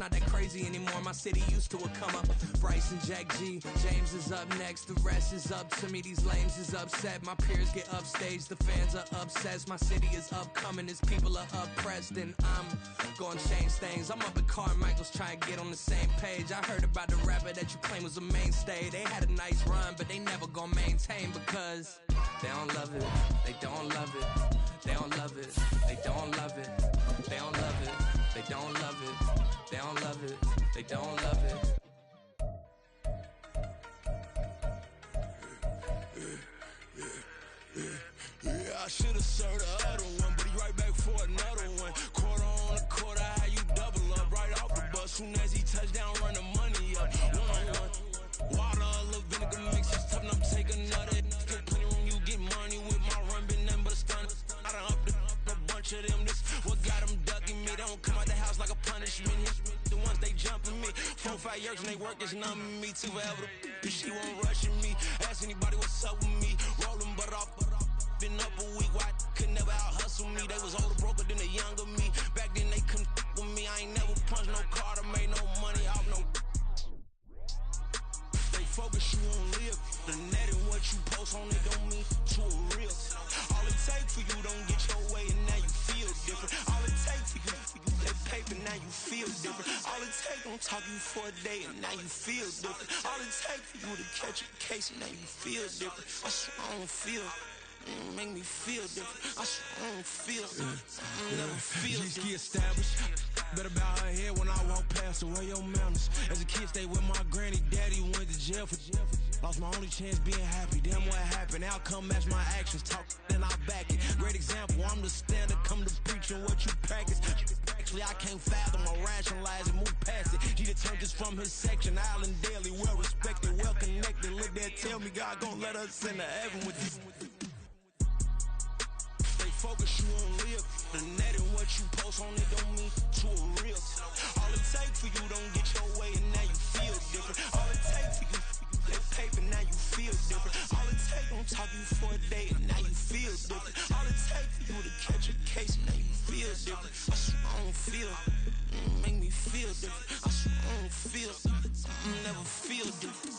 not that crazy anymore. My city used to a come up. Bryce and Jack G, James is up next. The rest is up to me, these lames is upset. My peers get upstage, the fans are obsessed. My city is upcoming, its people are oppressed. And I'm gonna change things. I'm up at Carmichael's trying to get on the same page. I heard about the rapper that you claim was a mainstay. They had a nice run, but they never gonna maintain because they don't love it, they don't love it, they don't love it, they don't love it, they don't love it, they don't love it, they don't love it, they don't love it. Yeah, I should've served the other one, but he right back for another one. Quarter on the quarter, how you double up right off the bus. Soon as he touch down, run the money up. One-on-one. Water, a little vinegar mix, it's tough enough to take another. Still plenty room, you get money with my run, been nothing but a stun. I done upped a bunch of them. This what got them ducking me. They don't come out the house like a punishment. The ones they jumping me. 4, 5 years and they work is numbing me too forever. She won't rushing me. Ask anybody what's up with me. Rolling butt off. Been up a week, why could never out hustle me? They was older, broker than the younger me. Back then they couldn't with me. I ain't never punched no card or made no money off no. Stay focused, you won't live. The net and what you post on it don't mean to a real. All it take for you don't get your way and now you feel different. All it take for you that paper, now you feel different. All it take don't talk you for a day and now you feel different. All it take for you to catch a case and now you feel different. I swear I don't feel. Make me feel different. I swear I don't feel. I never feel different. G-Ski established. Better bow her head when I walk past her. Where your manners? As a kid, stayed with my granny. Daddy went to jail for. Lost my only chance being happy. Damn, what happened? Outcome match my actions. Talk, then I back it. Great example. I'm the standard. Come to preach on what you practice. Actually, I can't fathom or rationalize and move past it. She determined just from his section. Island daily, well respected, well connected. Look there, tell me God gon' let us into heaven with you. Focus, you won't live. The net and what you post on it don't mean to a real. All it take for you don't get your way and now you feel different. All it take for you that paper, now you feel different. All it take don't talk you for a day and now you feel different. All it take for you to catch a case and now you feel different. I swear I don't feel. Make me feel different. I swear I don't feel. I never feel different.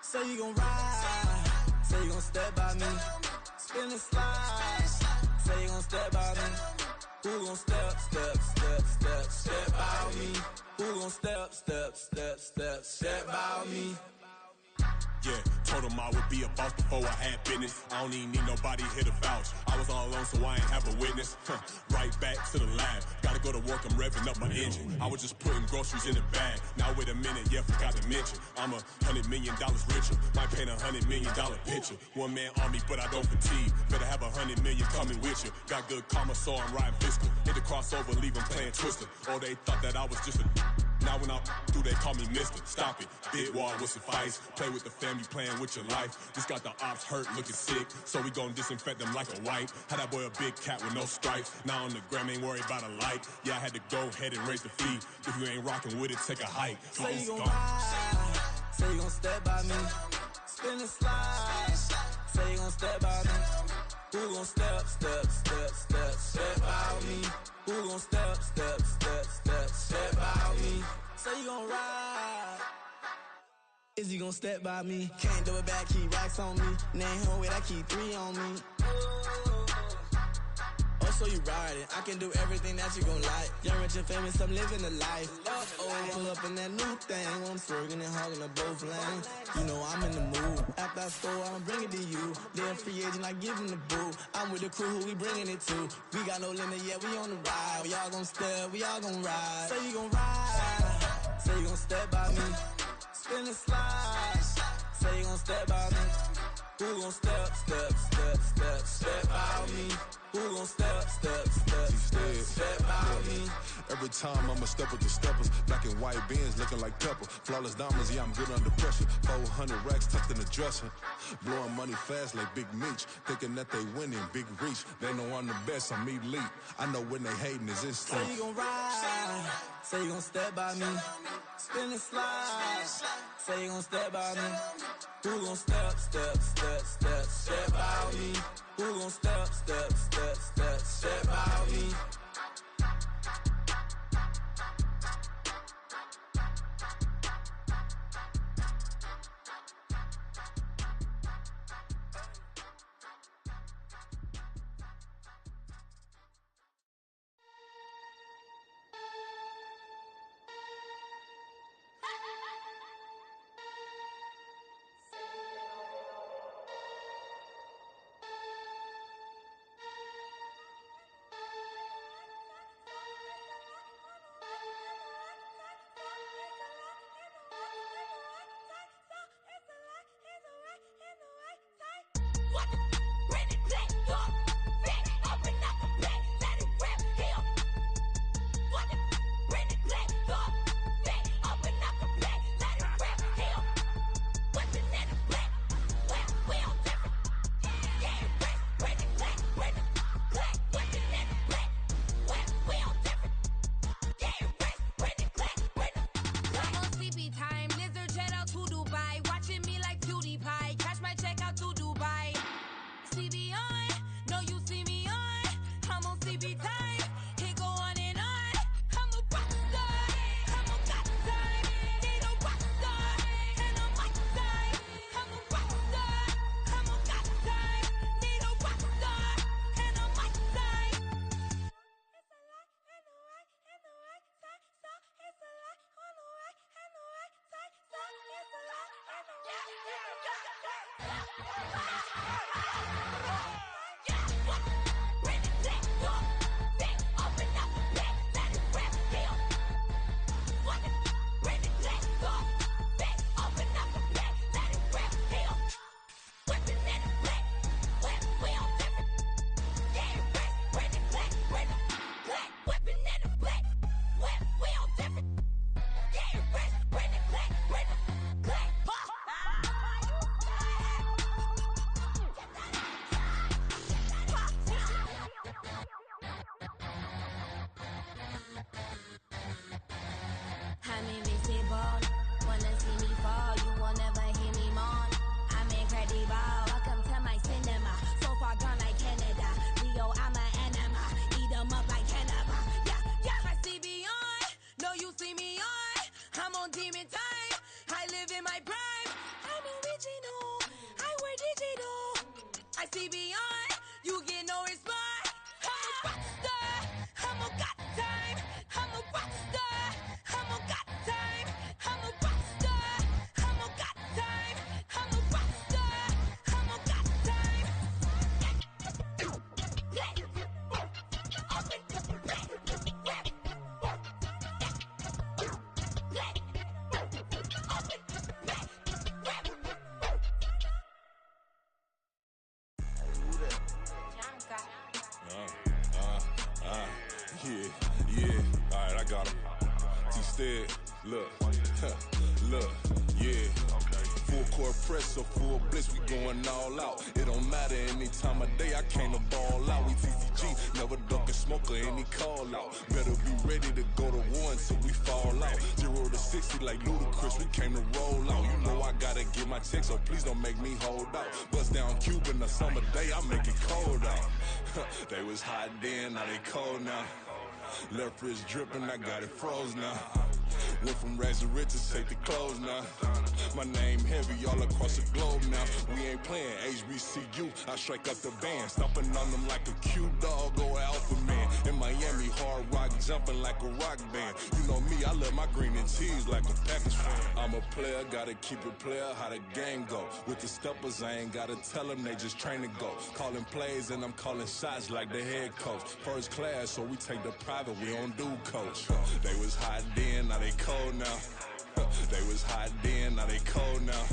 Say you gon' ride, say you gon' step by me, spin and slide, say you gon' step by me, who gon' step by me, who gon' step by me. Yeah, told him I would be a boss before I had business. I don't even need nobody here to vouch. I was all alone, so I ain't have a witness. Right back to the lab. Gotta go to work, I'm revving up my engine. I was just putting groceries in the bag. Now wait a minute, yeah, forgot to mention. I'm $100 million richer. Might paint $100 million picture. One man army, but I don't fatigue. Better have 100 million coming with you. Got good karma, so I'm riding fiscal. Hit the crossover, leave them playing Twister. Oh, they thought that I was just a. Now when I do, they call me Mister. Stop it, big wall with suffice. Play with the family, playing with your life. Just got the ops hurt, looking sick. So we gon' disinfect them like a wipe. Had that boy a big cat with no stripes. Now on the gram, ain't worried about a light. Yeah, I had to go ahead and raise the fee. If you ain't rocking with it, take a hike. Say you gon' ride, say you gon' step by me, spin and slide. Say you gon' step by me, who gon' step by me? Who gon' step by me? Say you gon' ride. Is you gon' step by me? Can't do it back, keep racks on me. Name home with I keep 3 on me. Oh, so you riding? I can do everything that you gon' like. Young, rich, and famous, I'm living the life. Pull up in that new thing. I'm swerving and hogging the both lanes. You know I'm in the mood. After I score, I'ma bring it to you. Then free agent, I give him the boo. I'm with the crew, who we bringing it to. We got no limit, yeah, we on the ride. We all gon' step, we all gon' ride. Say you gon' ride. Say you gon' step by me. Spin and slide. Say you gon' step by me. Who gon' step by me? Who gon' step by me? Every time I'ma step with the steppers. Black and white beans looking like pepper. Flawless diamonds, yeah, I'm good under pressure. 400 racks tucked in the dresser. Blowing money fast like Big Meech. Thinking that they winning, big reach. They know I'm the best, I'm elite. I know when they hating is instinct. Say you gon' ride, say you gon' step by me. Spin and slide, say you gon' step by me. Who gon' step by me? Who gon' step by me? I'm invincible. Wanna see me fall, you will never hear me moan. I'm incredible. Welcome to my cinema. So far gone like Canada. Leo, I'm an anima. Eat 'em up like cannibal. Yeah, yeah. I see beyond. No, you see me on. I'm on demon time. I live in my prime. I'm original. I wear digital. I see beyond. You get no response. I'm a rock star. I'm a got time. I'm a rock star. I'm a got time. I'm a rock star. I'm a got time. I'm a rock star. I'm a got time. Yeah, alright, I got him. T-Stead, look, look, yeah. Full court press, so full blitz, we going all out. It don't matter any time of day, I came to ball out. We TCG, never duck a smoker, any call out. Better be ready to go to war until we fall out. 0 to 60 like Ludacris, we came to roll out. You know I gotta get my check, so please don't make me hold out. Bust down Cuban a summer day, I make it cold out. They was hot then, now they cold now. Left wrist dripping, I got it froze now. Went from rags to riches, take the clothes now. My name heavy all across the globe now. We ain't playing HBCU, I strike up the band. Stomping on them like a cute dog or alpha man. In Miami, hard rock jumping like a rock band. You know me, I love my green and cheese like a Packers fan. I'm a player, gotta keep it player, how the game go. With the steppers, I ain't gotta tell them, they just train to go. Calling plays and I'm calling shots like the head coach. First class, so we take the private, we don't do coach. They was hot then, now they cold now. They was hot then, now they cold now.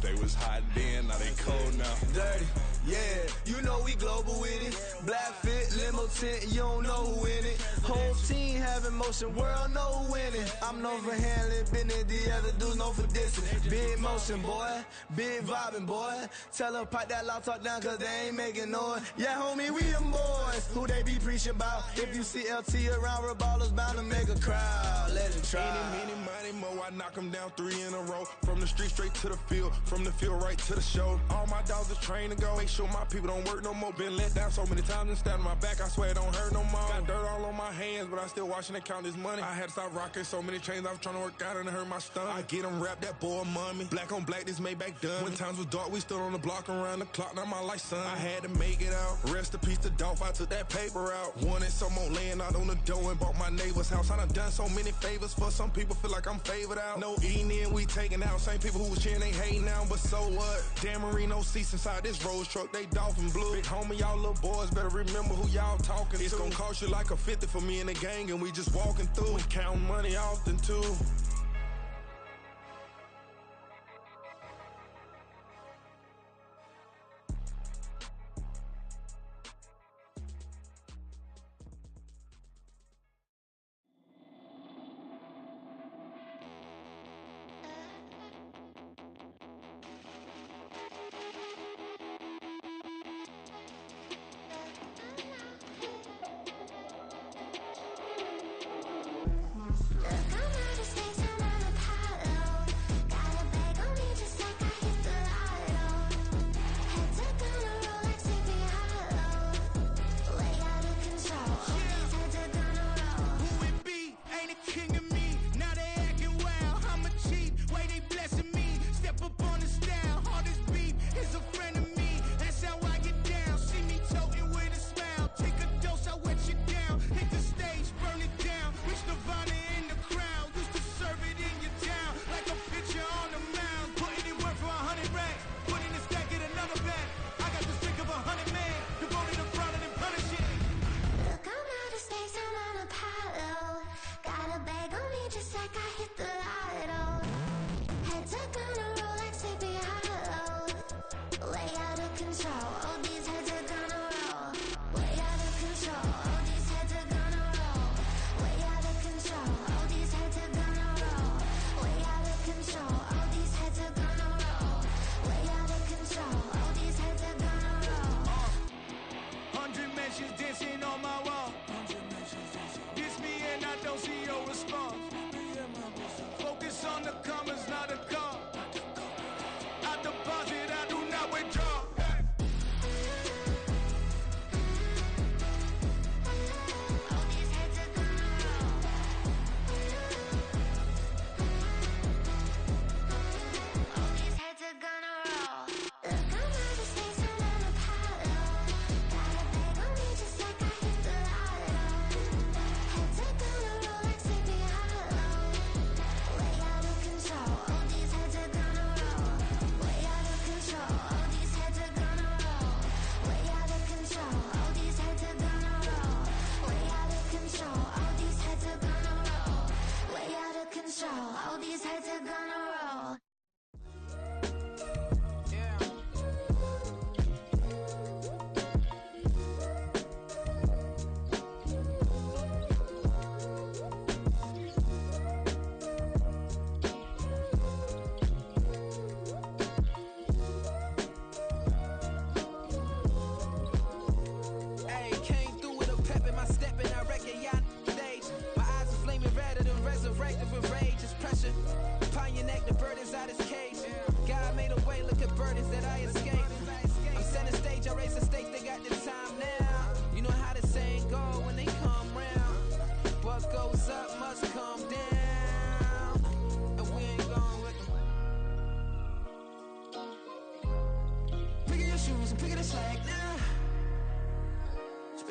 They was was hot then, now they cold now. Dirty, yeah, you know we global with it. Black fit, limo tint, you don't know who in it. Whole team having motion, world know who winning. I'm known for handling business, the other dudes known for dissing. Big motion, boy, big vibing, boy. Tell them pipe that loud talk down, cause they ain't making noise. Yeah, homie, we them boys, who they be preaching about. If you see LT around, Reballer's bound to make a crowd. Let it try. Any, money, mo, I knock them down 3 in a row. From the street straight to the field, from the field right to the show. All my dogs are trained to go. Make sure my people don't work no more. Been let down so many times and stand on my back, I swear it don't hurt no more. Got dirt all on my hands, but I still watching and count this money. I had to stop rocking so many chains, I was trying to work out and it hurt my stomach. I get them wrapped, that boy mommy. Black on black, this Maybach done. When times was dark, we stood on the block around the clock, now my life son. I had to make it out. Rest in peace to Dolph, I took that paper out. Wanted some more laying out on the dough and bought my neighbor's house. I done so many favors for some people, feel like I'm favored out. No eating in, we taking out. Same people who was cheering, they hating now, but so what? Dan Marino seats inside this Rolls truck, they dolphin blue. Big homie, y'all little boys better remember who y'all talking to. It's gonna cost you like a 50 for me and the gang, and we just walking through. We counting money often too.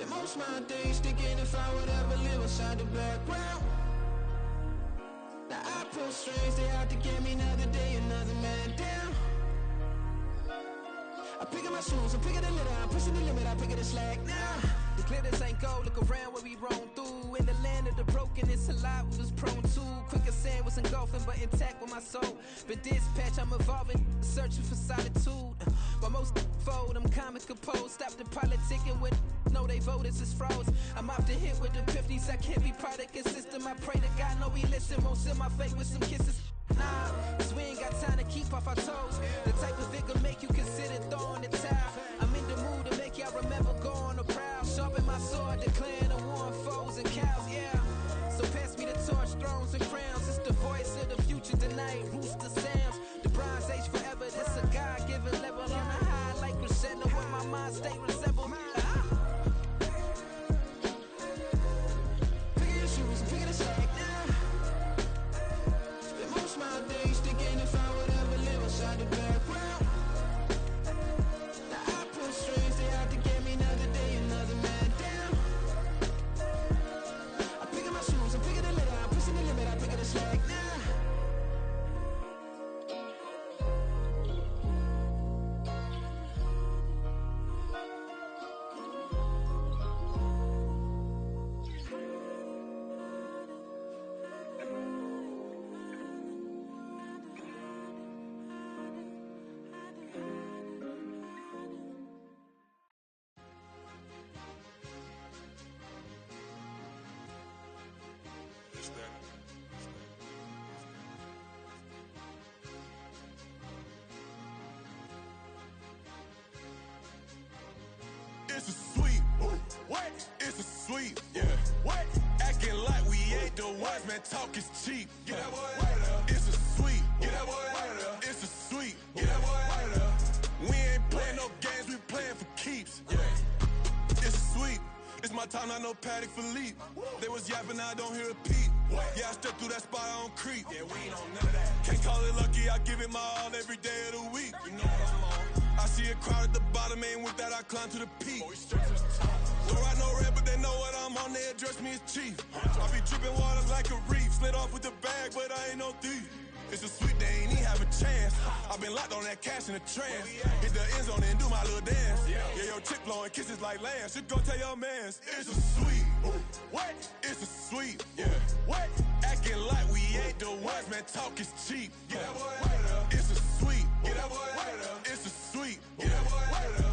Most my days thinking if I would ever live inside the background. Now I pull strings, they out to get me another day, another man down. I pick up my shoes, I'm picking the litter, I'm pushing the limit, I pick up the slack now. The glitters ain't gold, look around where we roam through. In in the land of the broken, it's a lot we was prone to. Quicker sand was engulfing, but intact with my soul. But dispatch, I'm evolving, searching for solitude. While most fold, I'm comic composed. Stop the politicking with no, they voters is froze. I'm off the hit with the 50s, I can't be product and system. I pray to God, no, he listen, won't seal my fate with some kisses. Nah, cause we ain't got time to keep off our toes. The type of vigor make you consider throwing the towel. I'm in the mood to make y'all remember going to proud. Sharpen my sword, declaring the war on foes and cows, yeah. So pass me the torch, thrones and crowns. It's the voice of the future tonight, rooster sounds. The Bronze Age forever, this a God-given level. On a high like crescendo, where my mind state resemble. Pick your shoes and pick the slack now. Spend most my days thinking if I would ever live inside the background. Now I pull strings, they out to get me another day, another man down. I'm picking my shoes, I'm picking the litter, I'm pushing the limit, I'm picking the slack now. It's a sweep. What? It's a sweep. Yeah. What? Acting like we ain't the ones, man. Talk is cheap. Get that boy out of there. It's a sweep. Get that boy out of there. It's a sweep. Get that boy out of there. We ain't playing no games, we playing for keeps. Yeah. It's a sweep. It's my time, not no Paddock Philippe. They was yapping, I don't hear a peep. Yeah, I step through that spot, I don't creep. Yeah, we ain't on none of that. Can't call it lucky, I give it my all every day of the week. You know what I'm on. I see a crowd at the bottom, ain't with that, I climb to the peak. Don't ride no red, but they know what I'm on, they address me as chief. I be dripping water like a reef, slid off with the bag, but I ain't no thief. It's a sweet, they ain't even have a chance. I been locked on that cash in a trance. Hit the end zone and do my little dance. Yeah, your chick blowing kisses like lambs. Should go tell your mans. It's a sweet. What? It's a sweet. Yeah. What? Acting like we ain't the ones, man. Talk is cheap. Get that boy out of there. It's a sweet. Get that boy out of there. It's a sweet. Get that boy out of there.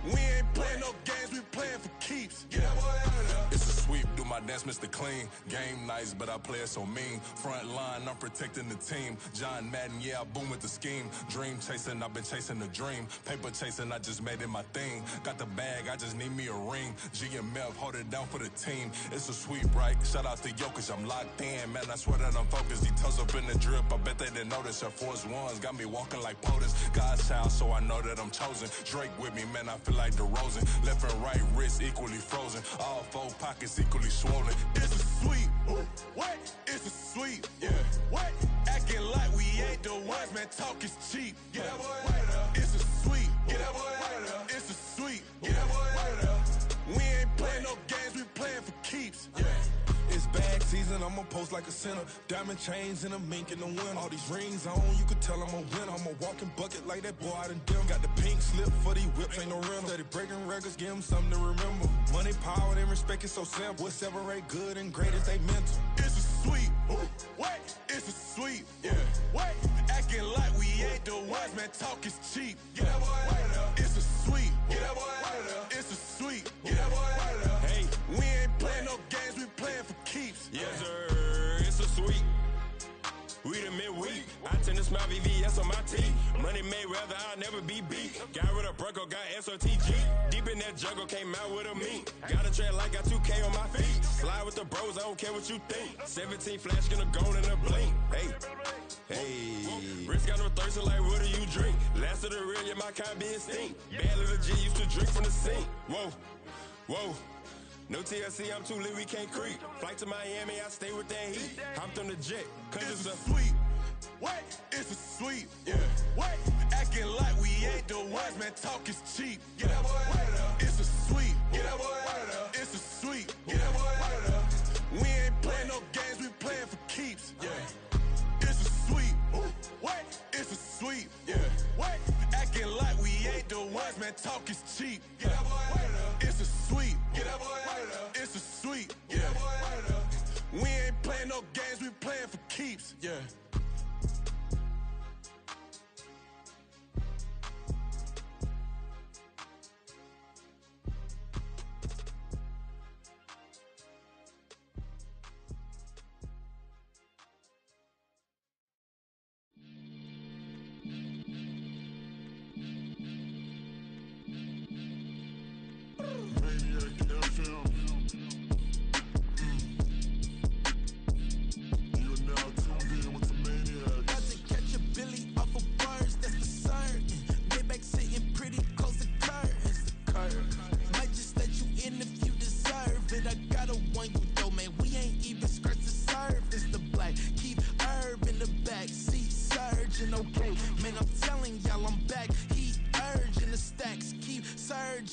We ain't playing no games, we playing for keeps. Get that boy out of there. It's a sweep, do my dance, Mr. Clean. Game nice, but I play it so mean. Front line, I'm protecting the team. John Madden, yeah, I boom with the scheme. Dream chasing, I've been chasing the dream. Paper chasing, I just made it my thing. Got the bag, I just need me a ring. GMF, hold it down for the team. It's a sweep, right? Shout out to Jokic, I'm locked in. Man, I swear that I'm focused. He toes up in the drip, I bet they didn't notice. Air Force Ones got me walking like POTUS. God's child, so I know that I'm chosen. Drake with me, man, I feel like DeRozan. Left and right wrist equally frozen. All four pockets equally swollen. It's a sweep. What? It's a sweep. Yeah. What? Acting like we ain't the ones, man. Talk is cheap. Get that boy out of there. It's a sweep. Get that boy out of there. It's a sweep. Get that boy out of there. We ain't playing no games, we playing for keeps. Yeah. It's bag season, I'ma post like a sinner. Diamond chains and a mink in the wind. All these rings on, you could tell I'm a winner. I'm a walking bucket like that boy out in dim. Got the pink slip for these whips, ain't no rental. Steady breaking records, give them something to remember. Money, power, and respect is so simple. What separate good and great is they mental. It's a sweep. What? It's a sweep. Yeah. What? Acting like we ain't the ones, man. Talk is cheap. Get that boy out of there. It's a sweep. Get that boy out of there. It's a sweep. Get that boy out of there. Hey, we ain't playing no games, we playing for keeps. Yes, sir. It's a sweep. We the midweek. I tend to smile VVS on my teeth. Money made rather I'll never be beat. Got rid of Bronco, got SOTG. Deep in that jungle, came out with a meat. Got a track like got 2K on my feet. Slide with the bros, I don't care what you think. 17 flash, gonna go in a blink. Hey. Hey, Rich got no thirst, like what do you drink? Last of the real, yeah, my kind be extinct. Bad little G used to drink from the sink. Whoa, whoa. No TLC, I'm too lit, we can't creep. Flight to Miami, I stay with that heat. Hopped on the jet, cause it's a sweep. What? It's a sweep. Yeah. What? Acting like we ain't the ones, man. Talk is cheap. Get that boy out of there. It's a sweep. Get that boy out of there. It's a sweep. Get that boy out of there. We ain't playing no games, we playing for keeps. Yeah. It's a sweep. What? It's a sweep. Yeah. What? Acting like we ain't the ones, man. Talk is cheap. Get that boy out of there. It's a sweep. Get that boy out of there. It's a sweep. Get that boy out of there. Yeah.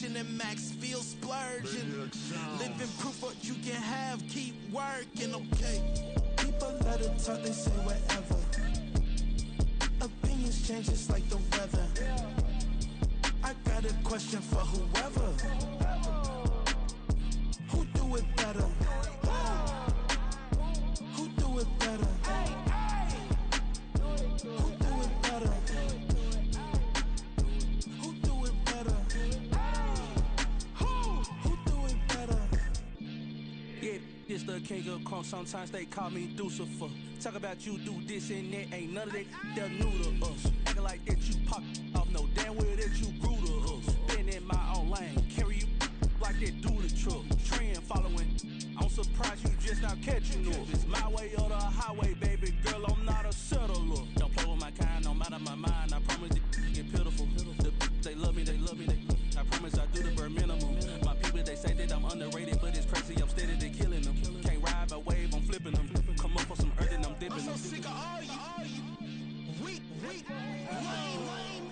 And max feel splurging. Living proof what you can have, keep working, okay? People let it talk, they say whatever. Opinions change just like the weather. I got a question for whoever. Who do it better? Who do it better? Who do it better? Who do it better? This the king of crunk, sometimes they call me Lucifer. Talk about you do this and that, ain't none of that, they're new to us. Acting like that you pop off, no damn well that you grew to us. Been in my own lane, carry you like that do the truck. Trend following, I'm surprised you just not catching up. It's my way or the highway, baby girl, I'm not a settler. Don't play with my kind, no matter my mind, I promise it get pitiful. They love me, I promise I do the bare minimum. My people, they say that I'm underrated, but it's crazy, I'm steady, they killing them. Can't ride a wave, I'm flipping them. Come up for some earth and I'm dipping them. I'm so sick of all you. Weak, lame.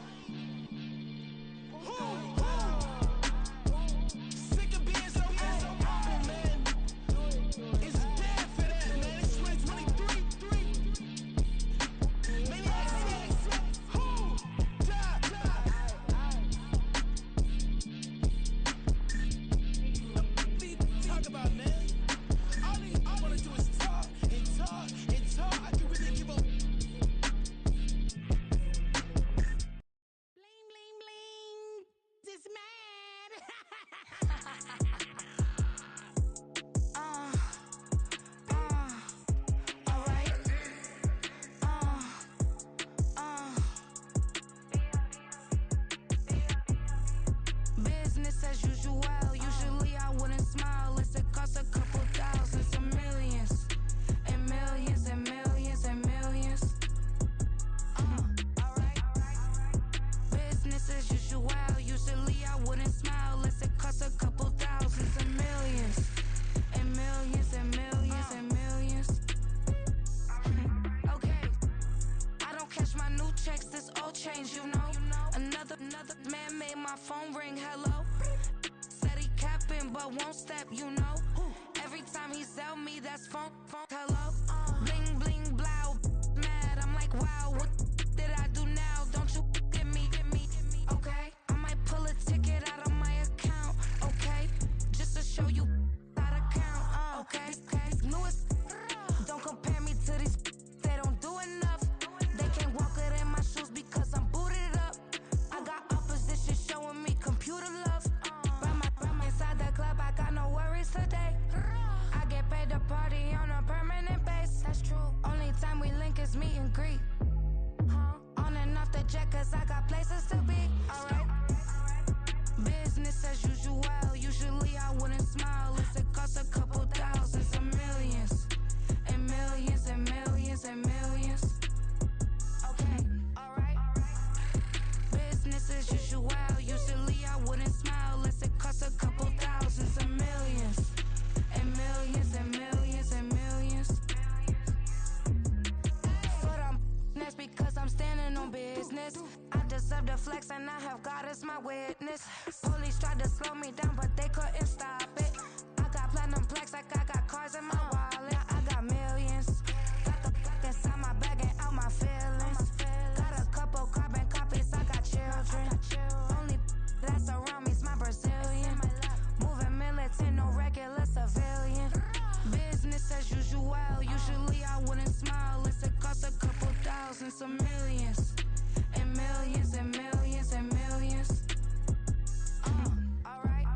Sick of being so humble, man. It's dead for that, man. It's 2023. Maybe talk about, man. All I wanna do is talk and talk and talk. I can really give up. Bling, bling. This mad. Alright. Business as usual. Usually I wouldn't smile. It costs a couple thousands, some millions, and millions, and millions, and millions. Alright. Business as usual. Usually I wouldn't smile. It costs a couple thousands, and millions, and millions, and millions, and millions. Okay. I don't catch my new checks. This old change, you know. Another man made my phone ring. Hello. Said he capping, but won't step, you know. Every time he sell me, that's phone, hello. Bling, bling, blow, mad. I'm like, wow, what did I do now? Don't you get me, okay? I might pull a ticket out of my account, okay? Just to show you how to count, okay? Newest, don't compare me to these, they don't do enough. They can't walk it in my shoes because I'm booted up. I got opposition showing me computer love. Inside the club, I got no worries today. I get paid to party on a permanent base. That's true. Only time we link is meet and greet. On and off the jet, cause I got places to be. Alright. Business as usual. Usually I wouldn't smile. It costs a couple thousands, some millions, and millions, and millions, and millions. Okay, alright. Business as usual. Usually I wouldn't smile. It costs a couple thousands, and millions, and millions, and millions, and millions. But that's because I'm standing on business. I deserve the flex and I have God as my witness. Police tried to slow me down, but they couldn't stop it. I got platinum plaques like I got cars in my wallet. I got millions. Got the fuck inside my bag and out my feelings. Got a couple carbon copies, I got children. Only that's around me's my Brazilian. Moving militant, no regular civilian. Business as usual. Usually I wouldn't smile. It's a millions. And millions and millions and millions. Alright.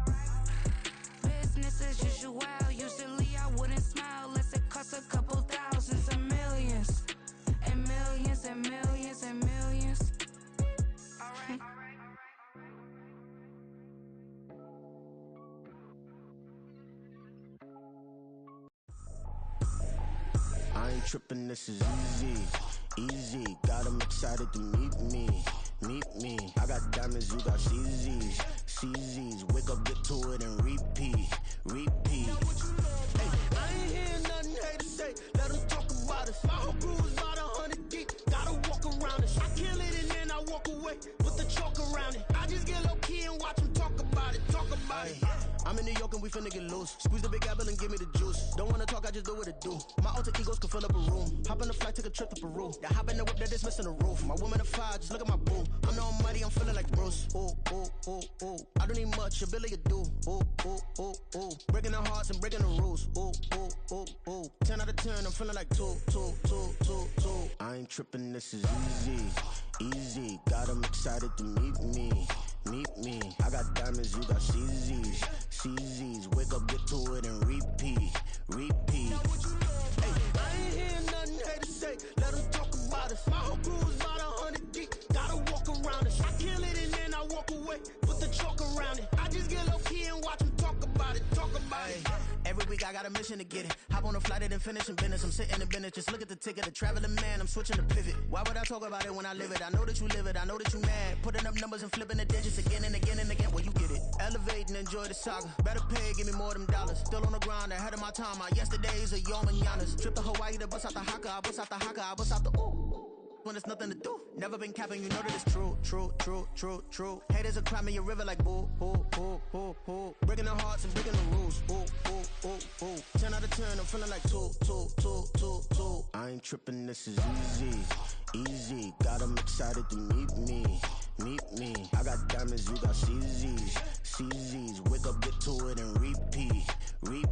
Business as usual. Usually I wouldn't smile unless it costs a couple thousands and millions. And millions and millions and millions. Alright. I ain't trippin', this is easy, easy. Got them excited to meet me. I got diamonds, you got CZs, CZs. Wake up, get to it, and repeat. Hey, I ain't hearing nothing haters say. Let them talk about us. My whole crew is about 100 deep. Gotta walk around us. I kill it and then I walk away with the chalk around it. I just get low key and watch them talk about it. I'm in New York and we finna get loose. Squeeze the big apple and give me the juice. Don't wanna talk, I just do what it do. My alter egos can fill up a room. Hop on the flight, take a trip to Peru. Yeah, hop in the whip that is missing the roof. My woman a fire, just look at my boo. I'm the almighty, I'm feeling like Bruce. Ooh. I don't need much, ability to do. Ooh. Breaking the hearts and breaking the rules. Ooh. 10 out of 10, I'm feeling like two. I ain't tripping, this is easy. Got them excited to meet me. I got diamonds, you got CZs. Wake up, get to it, and repeat. Hey, I ain't hearing nothing haters say. Let them talk about us. My whole crew is about 100 deep. Gotta walk around us. I kill it and then I walk away with the chalk around it. I just get low key and watch them talk about it. Every week I got a mission to get it. Hop on a flight and then finish in business. I'm sitting in business, just look at the ticket. A traveling man, I'm switching to pivot. Why would I talk about it when I live it? I know that you live it, I know that you mad. Putting up numbers and flipping the digits again and again and again. Well, you get it. Elevate and enjoy the saga. Better pay, give me more them dollars. Still on the grind, ahead of my time. My yesterdays are your mananas. Trip to Hawaii to bust out the haka. I bust out the haka, I bust out the ooh. When there's nothing to do. Never been capping, you know that it's true. Haters are climbing your river like boo. Breaking the hearts and breaking the rules. Ooh. 10 out of 10, I'm feeling like two. I ain't tripping, this is easy. Got them excited to meet me. I got diamonds, you got CZs. Wake up, get to it, and repeat. Hey,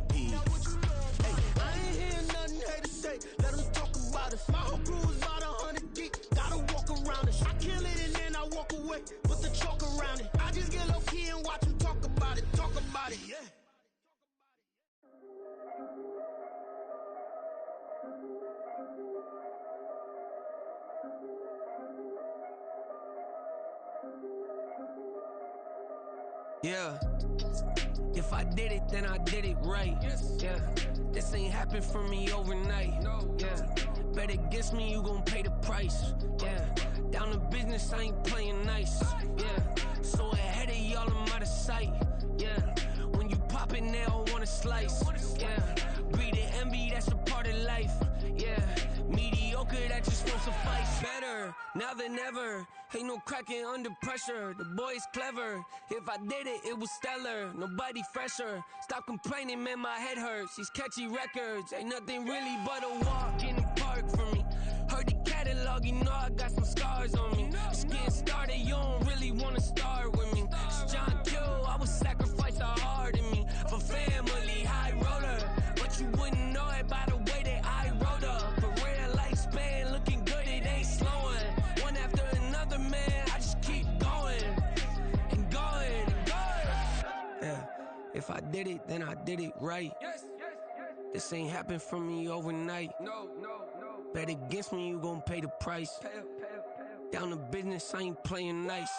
I ain't hearing nothing haters say. Let them talk about us. My whole crew is about 100 deep. Gotta walk around us. I kill it and then I walk away with the chalk around it. I just get low key and watch them talk about it. Yeah. Yeah. If I did it, then I did it right. Yeah. This ain't happened for me overnight. Yeah. Bet against me, you gon' pay the price. Yeah. Down to business, I ain't playing nice. Yeah. So ahead of y'all, I'm out of sight. Yeah. When you pop it, they all wanna slice. Yeah. Greed and envy, that's a part of life. Yeah. Mediocre, that just won't suffice. Better now than ever. Ain't no cracking under pressure. The boy's clever. If I did it, it was stellar. Nobody fresher. Stop complaining, man, my head hurts. These catchy records ain't nothing really but a walk in the park for me. Heard the catalog, you know I got some scars on me. Just getting started, you don't really wanna start with me. It's John Q, I would sacrifice a heart in me for family, high roller. But you wouldn't know it by the way that I wrote up. A real lifespan, looking good, it ain't slowing. One after another, man, I just keep going and going and going. Yeah, if I did it, then I did it right. This ain't happened for me overnight. No. Bet against me, you gon' pay the price. Down to business, I ain't playing nice.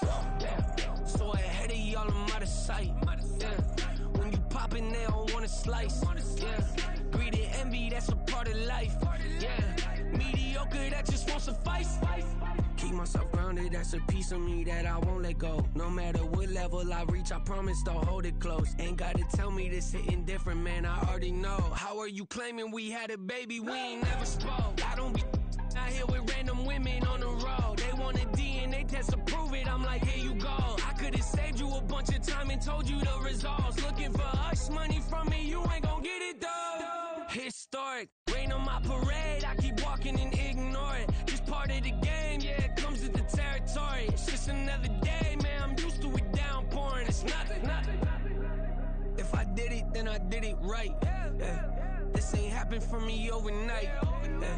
Yeah. So ahead of y'all, I'm out of sight. Yeah. When you poppin', they don't wanna slice. Yeah. Greed and envy, that's a part of life. Yeah. Mediocre, that just won't suffice. Keep myself grounded, that's a piece of me that I won't let go. No matter what level I reach, I promise to hold it close. Ain't gotta tell me this hitting different, man, I already know. How are you claiming we had a baby, we ain't never spoke? I don't be out here with random women on the road. They want a DNA test to prove it, I'm like, here you go. I could've saved you a bunch of time and told you the results. Looking for hush money from me, you ain't gon' get it though. Historic, rain on my parade, I keep walking and ignore it. Just part of the game, yeah, it comes with the territory. It's just another day, man, I'm used to it downpouring. It's nothing. If I did it, then I did it right. Yeah. This ain't happened for me overnight. Yeah.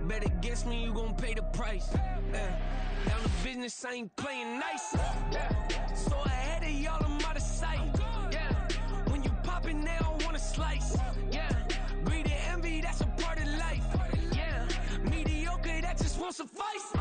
Bet against me, you gon' pay the price. Down to business, I ain't playing nice. So ahead of y'all, I'm out of sight. When you poppin', they don't wanna slice. Greed and envy, that's a part of life. Mediocre, that just won't suffice.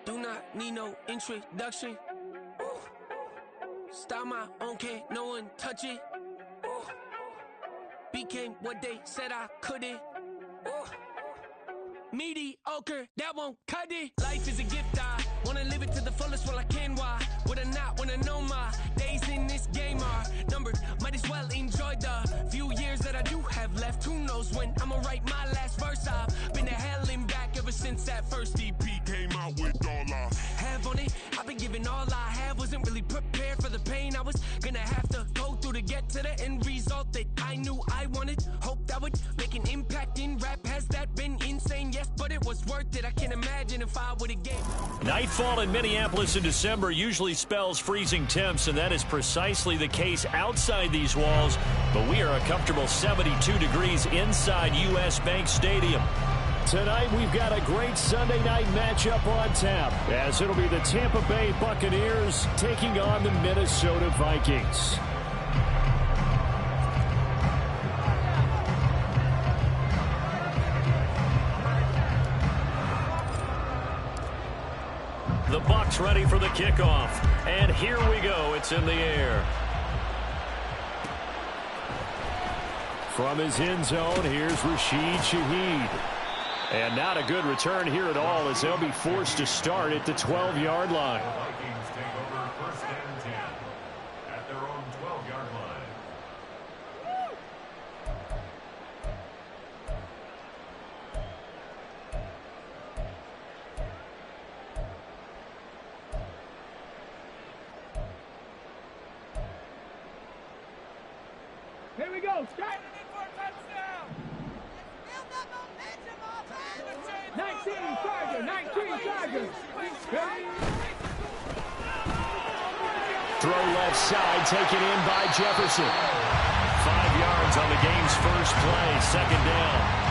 Do not need no introduction. Style my own, can't no one touch it. Became what they said I couldn't. Mediocre, that won't cut it. Life is a gift, I wanna live it to the fullest while I can. Why would I not wanna know my days in this game are numbered? Might as well enjoy the few years that I do have left. Who knows when I'ma write my last verse? I've been to hell and back ever since that first EP came out with all I have on it. I've been giving all I have, wasn't really prepared for the pain I was gonna have to go through to get to the end result that I knew I wanted. Hope that would make an impact in rap. Has that been insane? Yes, but it was worth it. I can't imagine if I would've gave. Nightfall in Minneapolis in December usually spells freezing temps, and that is precisely the case outside these walls. But we are a comfortable 72 degrees inside U.S. Bank Stadium. Tonight, we've got a great Sunday night matchup on tap, as it'll be the Tampa Bay Buccaneers taking on the Minnesota Vikings. The Bucs ready for the kickoff. And here we go. It's in the air. From his end zone, here's Rashid Shaheed. And not a good return here at all, as they'll be forced to start at the 12-yard line. The Vikings take over first and 10 at their own 12-yard line. Here we go. Strike. For a touchdown. 19 Chargers. 19 Chargers. Throw left side, taken in by Jefferson. 5 yards on the game's first play, second down.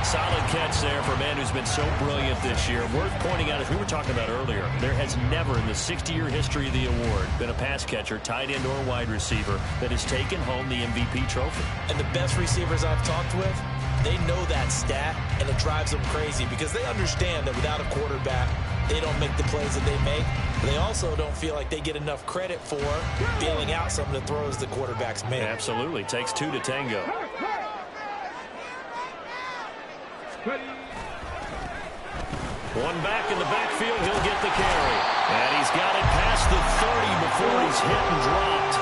Solid catch there for a man who's been so brilliant this year. Worth pointing out, as we were talking about earlier, there has never in the 60-year history of the award been a pass catcher, tight end, or wide receiver that has taken home the MVP trophy. And the best receivers I've talked with, they know that stat, and it drives them crazy because they understand that without a quarterback, they don't make the plays that they make. But they also don't feel like they get enough credit for bailing out some of the throws the quarterbacks make. Absolutely. Takes two to tango. One back in the backfield, he'll get the carry. And he's got it past the 30 before he's hit and dropped.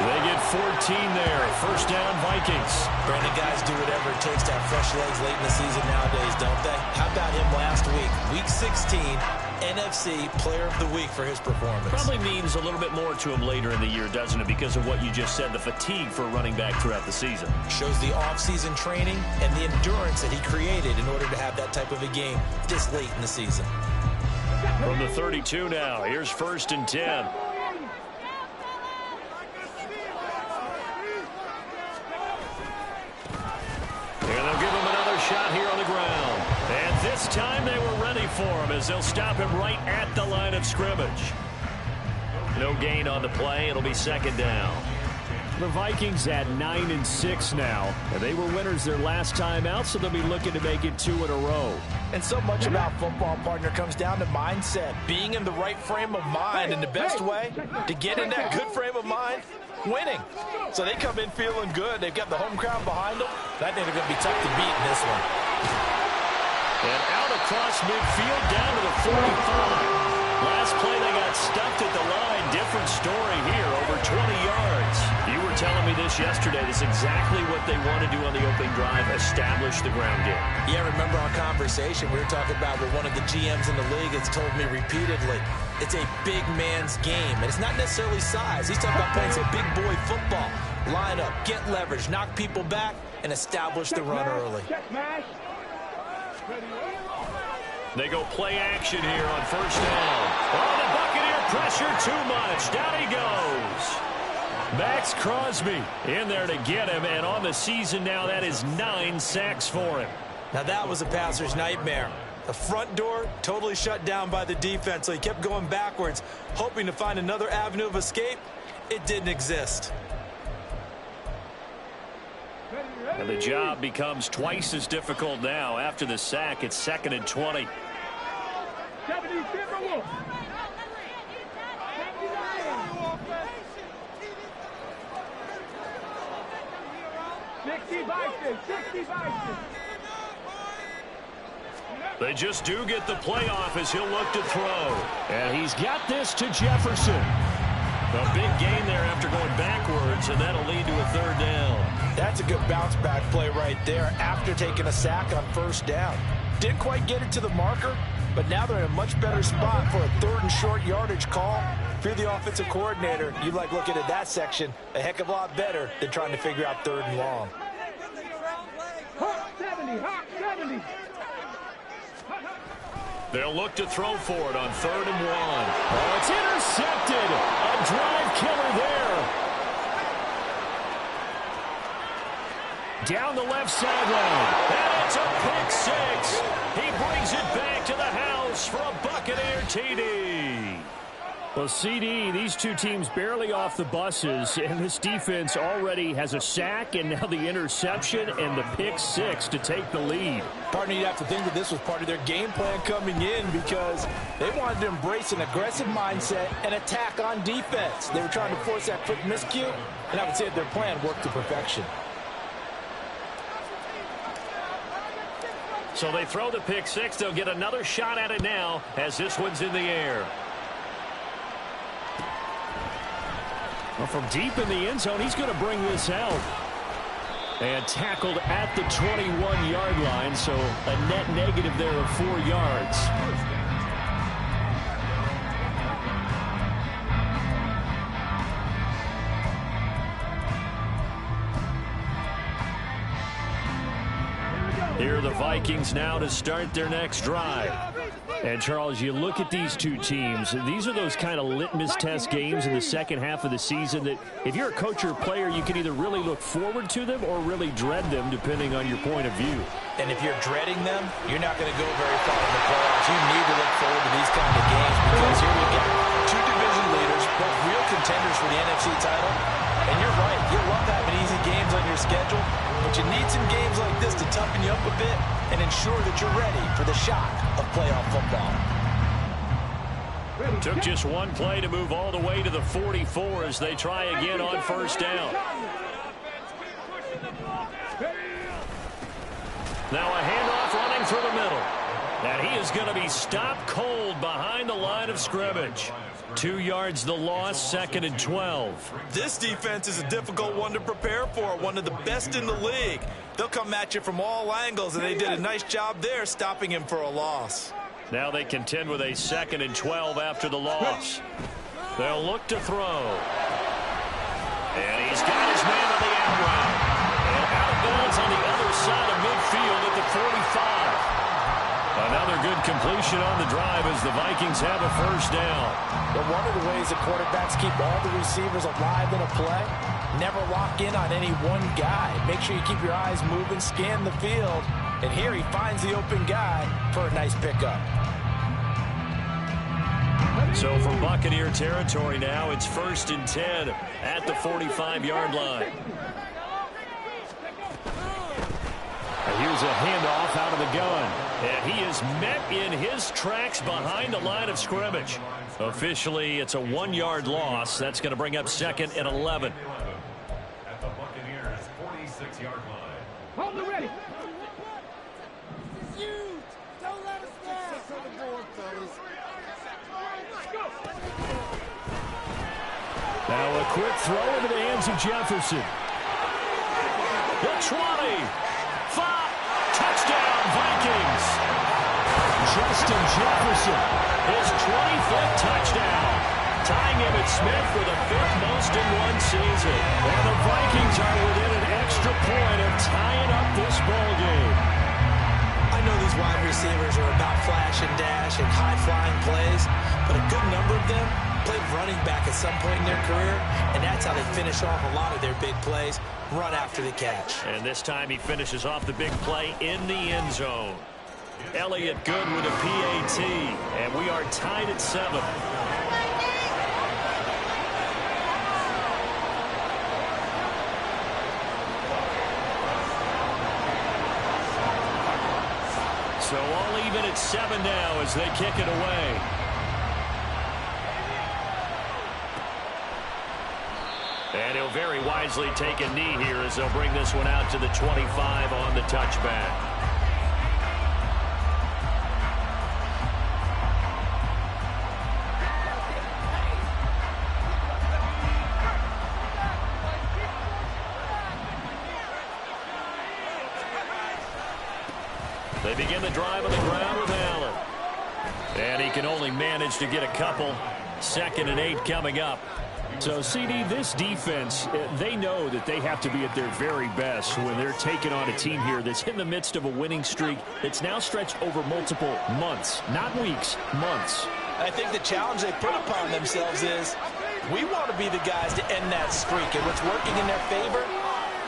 They get 14 there. First down, Vikings. Brandon, guys do whatever it takes to have fresh legs late in the season nowadays, don't they? How about him last week? Week 16, NFC Player of the Week for his performance. Probably means a little bit more to him later in the year, doesn't it? Because of what you just said, the fatigue for a running back throughout the season. Shows the off-season training and the endurance that he created in order to have that type of a game this late in the season. From the 32 now, here's first and 10. And they'll give him another shot here on the ground. And this time they were ready for him as they'll stop him right at the line of scrimmage. No gain on the play. It'll be second down. The Vikings at 9-6 now. And they were winners their last time out, so they'll be looking to make it 2 in a row. And so much about football, partner, comes down to mindset. Being in the right frame of mind, and the best way to get in that good frame of mind, winning. So they come in feeling good. They've got the home crowd behind them. I think they're going to be tough to beat in this one. And out across midfield down to the 45. Last play they got stuffed at the line. Different story here, over 20 yards. You were telling me this yesterday. This is exactly what they want to do on the opening drive, establish the ground game. Yeah, remember our conversation? We were talking about what one of the GMs in the league has told me repeatedly. It's a big man's game, and it's not necessarily size. He's talking about playing some big boy football. Line up, get leverage, knock people back, and establish the run early. They go play action here on first down. Oh, the Buccaneer pressure too much. Down he goes. Max Crosby in there to get him, and on the season now, that is 9 sacks for him. Now that was a passer's nightmare. The front door totally shut down by the defense, so he kept going backwards, hoping to find another avenue of escape. It didn't exist. And the job becomes twice as difficult now. After the sack, it's 2nd and 20. 60. They just do get the playoff as he'll look to throw. And he's got this to Jefferson. A big gain there after going backwards, and that'll lead to a 3rd down. That's a good bounce-back play right there after taking a sack on first down. Didn't quite get it to the marker, but now they're in a much better spot for a 3rd and short yardage call. If you're the offensive coordinator, you like looking at that section a heck of a lot better than trying to figure out 3rd and long. Hawk 70. They'll look to throw for it on 3rd and 1. Oh, it's intercepted. A drive killer there. Down the left sideline. And it's a pick 6. He brings it back to the house for a Buccaneer TD. Well, CD, these two teams barely off the buses, and this defense already has a sack and now the interception and the pick 6 to take the lead. Partner, you'd have to think that this was part of their game plan coming in because they wanted to embrace an aggressive mindset and attack on defense. They were trying to force that quick miscue, and I would say that their plan worked to perfection. So they throw the pick 6. They'll get another shot at it now as this one's in the air. Well, from deep in the end zone, he's going to bring this out. And tackled at the 21-yard line, so a net negative there of 4 yards. Here are the Vikings now to start their next drive. And, Charles, you look at these two teams, these are those kind of litmus test games in the second half of the season that if you're a coach or a player, you can either really look forward to them or really dread them, depending on your point of view. And if you're dreading them, you're not going to go very far in the playoffs. You need to look forward to these kind of games because here we got 2 division leaders, both real contenders for the NFC title. And you're right, you love having easy games on your schedule, but you need some games like this to toughen you up a bit and ensure that you're ready for the shock of playoff football. Took just one play to move all the way to the 44 as they try again on first down. Now a handoff running through the middle. And he is going to be stopped cold behind the line of scrimmage. 2 yards the loss, 2nd and 12. This defense is a difficult one to prepare for, one of the best in the league. They'll come at you from all angles, and they did a nice job there stopping him for a loss. Now they contend with a 2nd and 12 after the loss. They'll look to throw. And he's got his man on the out route. And outgoes on the other side of midfield at the 45. Another good completion on the drive as the Vikings have a first down. But one of the ways that quarterbacks keep all the receivers alive in a play, never lock in on any one guy. Make sure you keep your eyes moving, scan the field. And here he finds the open guy for a nice pickup. So from Buccaneer territory now, it's 1st and 10 at the 45-yard line. And here's a handoff out of the gun. And he is met in his tracks behind the line of scrimmage. Officially, it's a 1-yard loss. That's going to bring up 2nd and 11. At the Buccaneers' 46-yard line. Hold the ready. Don't let us down. Now a quick throw into the hands of Jefferson. The 20. 5. Touchdown, Vikings. Justin Jefferson, his 25th touchdown. Tying Emmitt Smith for the 5th most in one season. And the Vikings are within an extra point of tying up this ball game. I know these wide receivers are about flash and dash and high-flying plays, but a good number of them played running back at some point in their career, and that's how they finish off a lot of their big plays, run after the catch. And this time he finishes off the big play in the end zone. Elliott good with a PAT, and we are tied at 7. So all even at 7 now as they kick it away. And he'll very wisely take a knee here as they'll bring this one out to the 25 on the touchback. They begin the drive on the ground with Allen. And he can only manage to get a couple. 2nd and 8 coming up. So, CD, this defense, they know that they have to be at their very best when they're taking on a team here that's in the midst of a winning streak that's now stretched over multiple months, not weeks, months. I think the challenge they put upon themselves is we want to be the guys to end that streak. And what's working in their favor,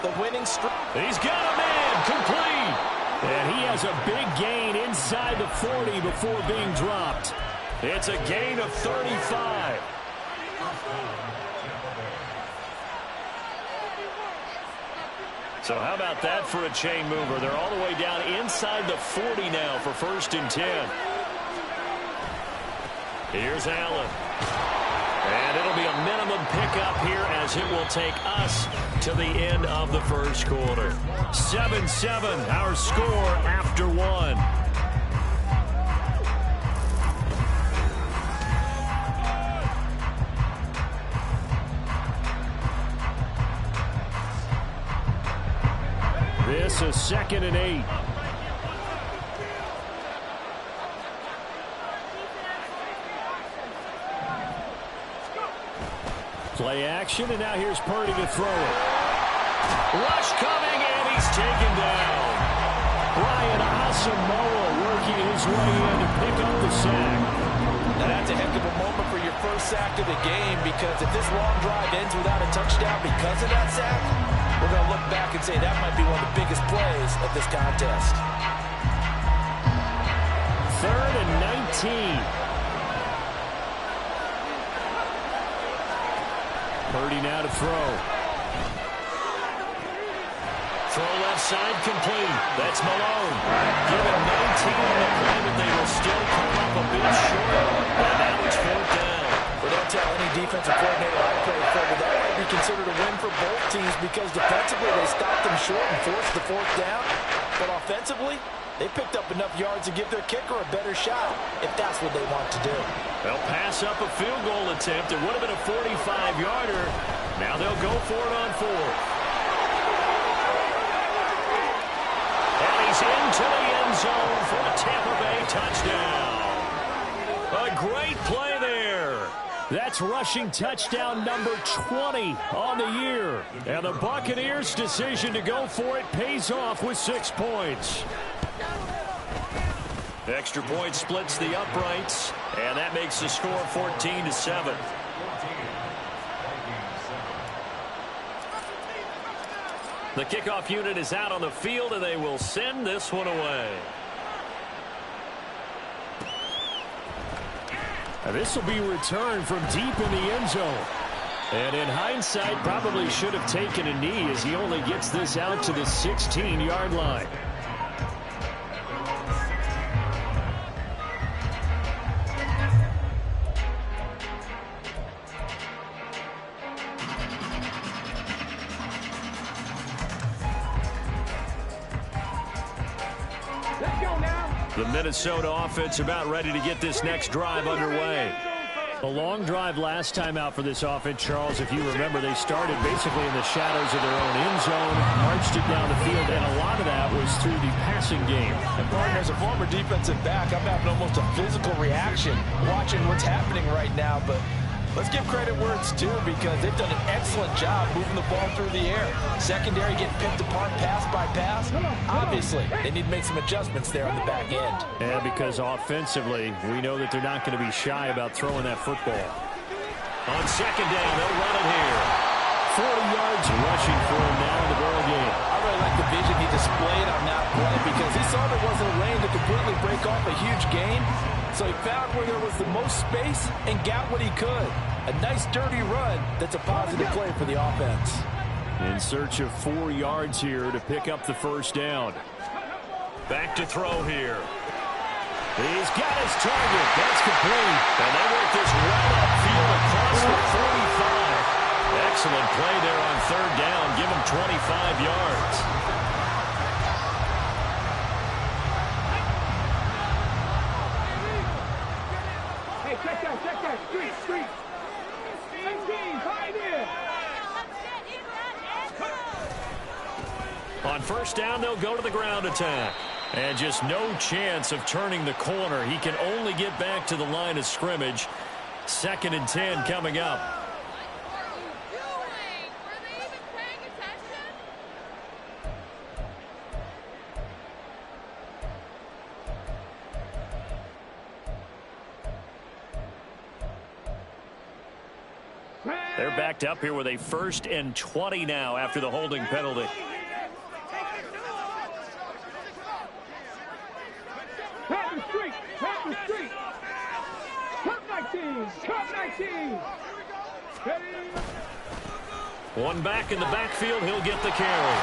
the winning streak. He's got a man complete. And he has a big gain inside the 40 before being dropped. It's a gain of 35. So how about that for a chain mover? They're all the way down inside the 40 now for 1st and 10. Here's Allen. And it'll be a minimum pickup here as it will take us to the end of the first quarter. 7-7, our score after 1. This is 2nd and 8. Play action, and now here's Purdy to throw it. Rush coming, and he's taken down. Brian Asamoah working his way in to pick up the sack. Now that's a heck of a moment for your first sack of the game, because if this long drive ends without a touchdown because of that sack, we're going to look back and say that might be one of the biggest plays of this contest. 3rd and 19. Purdy now to throw. Throw left side complete. That's Malone. Given 19 on the play, but they will still come up a bit short. And now it's 4th down. Well, don't tell any defensive coordinator I played for, but that might be considered a win for both teams because defensively they stopped them short and forced the 4th down. But offensively, they picked up enough yards to give their kicker a better shot if that's what they want to do. They'll pass up a field goal attempt. It would have been a 45-yarder. Now they'll go for it on 4th. And he's into the end zone for a Tampa Bay touchdown. A great play there. That's rushing touchdown number 20 on the year. And the Buccaneers' decision to go for it pays off with 6 points. Extra point splits the uprights, and that makes the score 14-7. The kickoff unit is out on the field, and they will send this one away. And this will be returned from deep in the end zone. And in hindsight, probably should have taken a knee as he only gets this out to the 16-yard line. The Minnesota offense about ready to get this next drive underway. A long drive last time out for this offense, Charles. If you remember, they started basically in the shadows of their own end zone, marched it down the field, and a lot of that was through the passing game. And Martin, as a former defensive back, I'm having almost a physical reaction watching what's happening right now. But let's give credit where it's due, because they've done an excellent job moving the ball through the air. Secondary getting picked apart pass by pass. Obviously, they need to make some adjustments there on the back end. Yeah, because offensively, we know that they're not going to be shy about throwing that football. On second down, they'll run it here. 40 yards rushing for him now in the ball game. I really like the vision he displayed on that play, because he saw there wasn't a lane to completely break off a huge gain. So he found where there was the most space and got what he could. A nice dirty run that's a positive play for the offense. In search of 4 yards here to pick up the first down. Back to throw here. He's got his target. That's complete. And they work this right upfield across the 45. Excellent play there on third down. Give him 25 yards. Hey, check that. Street. 19, pioneer. On first down, they'll go to the ground attack. And just no chance of turning the corner. He can only get back to the line of scrimmage. 2nd and 10 coming up. They're backed up here with a 1st and 20 now after the holding penalty. One back in the backfield, he'll get the carry.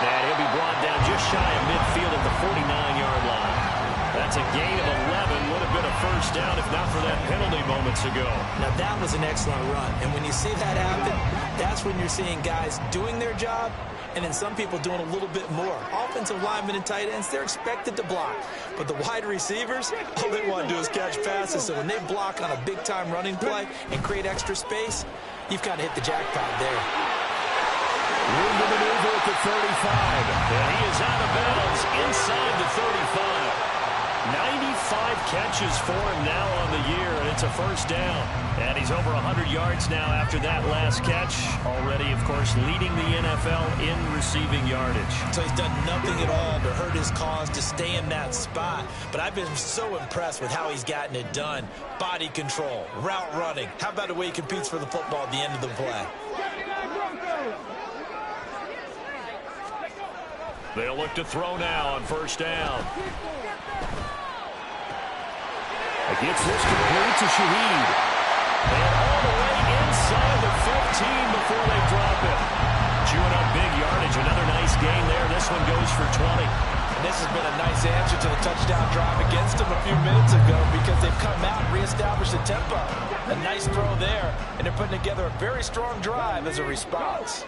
And he'll be brought down just shy of midfield at the 49-yard line. That's a gain of 11. Would have been a first down if not for that penalty moments ago. Now that was an excellent run. And when you see that happen, that's when you're seeing guys doing their job and then some people doing a little bit more. Offensive linemen and tight ends, they're expected to block. But the wide receivers, all they want to do is catch passes. So when they block on a big-time running play and create extra space, you've kind of hit the jackpot there. Room to maneuver at the 35. And he is out of bounds inside the 35. 95 catches for him now on the year, and it's a first down. And he's over 100 yards now after that last catch. Already, of course, leading the NFL in receiving yardage. So he's done nothing at all to hurt his cause to stay in that spot. But I've been so impressed with how he's gotten it done. Body control, route running. How about the way he competes for the football at the end of the play? They'll look to throw now on first down. Gets this complete to Shaheed. And all the way inside the 15 before they drop it. Chewing up big yardage. Another nice gain there. This one goes for 20. And this has been a nice answer to the touchdown drive against them a few minutes ago, because they've come out and reestablished the tempo. A nice throw there, and they're putting together a very strong drive as a response.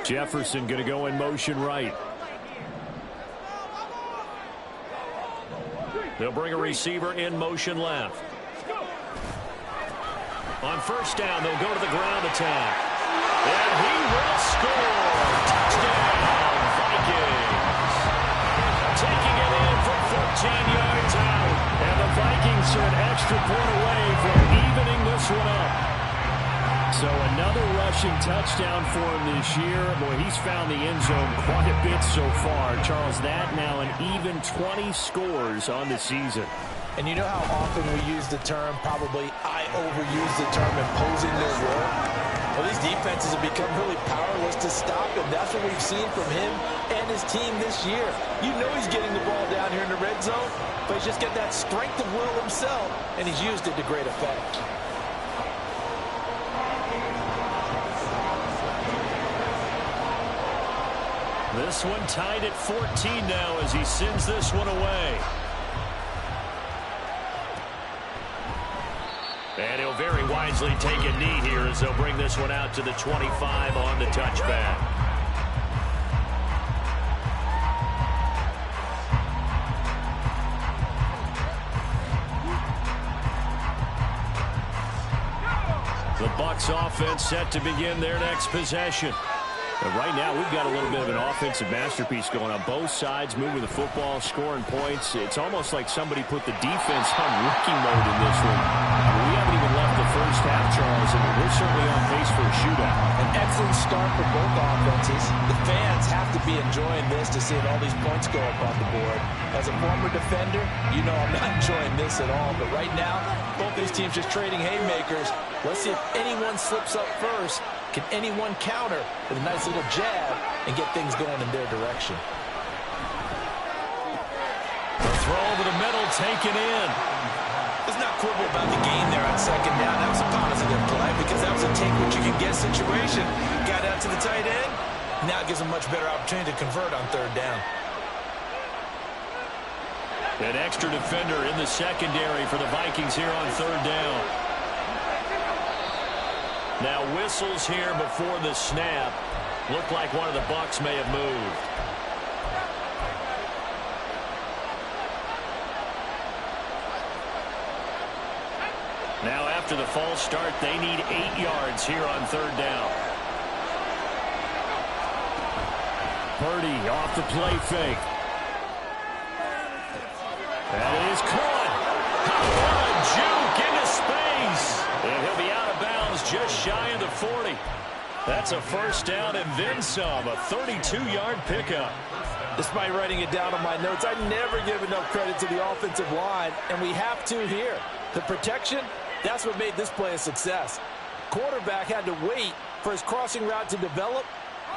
Jefferson going to go in motion right. They'll bring a receiver in motion left. On first down, they'll go to the ground attack. And he will score. Touchdown, Vikings. Taking it in from 14 yards out. And the Vikings are an extra point away from evening this one up. So another rushing touchdown for him this year. Boy, he's found the end zone quite a bit so far. Charles, that now an even 20 scores on the season. And you know how often we use the term, probably I overuse the term, imposing their will? Well, these defenses have become really powerless to stop him. That's what we've seen from him and his team this year. You know he's getting the ball down here in the red zone, but he's just got that strength of will himself, and he's used it to great effect. This one tied at 14 now as he sends this one away. And he'll very wisely take a knee here as they'll bring this one out to the 25 on the touchback. The Bucs offense set to begin their next possession. But right now, we've got a little bit of an offensive masterpiece going on. Both sides moving the football, scoring points. It's almost like somebody put the defense on rookie mode in this one. We haven't even left the first half, Charles, and we're certainly on pace for a shootout. An excellent start for both offenses. The fans have to be enjoying this to see all these points go up on the board. As a former defender, you know I'm not enjoying this at all. But right now, both these teams just trading haymakers. Let's see if anyone slips up first. Can anyone counter with a nice little jab and get things going in their direction? The throw over the middle, taken in. Let's not quibble about the game there on second down. That was a positive play because that was a take-what-you-can-get situation. Got out to the tight end. Now it gives them much better opportunity to convert on third down. An extra defender in the secondary for the Vikings here on third down. Now whistles here before the snap. Looked like one of the Bucs may have moved. Now after the false start, they need 8 yards here on third down. Purdy off the play fake. That is caught. What a juke into space. And he'll be out of bounds just shy of the 40. That's a first down and then some. A 32-yard pickup. Despite writing it down on my notes, I never give enough credit to the offensive line, and we have to here. The protection, that's what made this play a success. Quarterback had to wait for his crossing route to develop,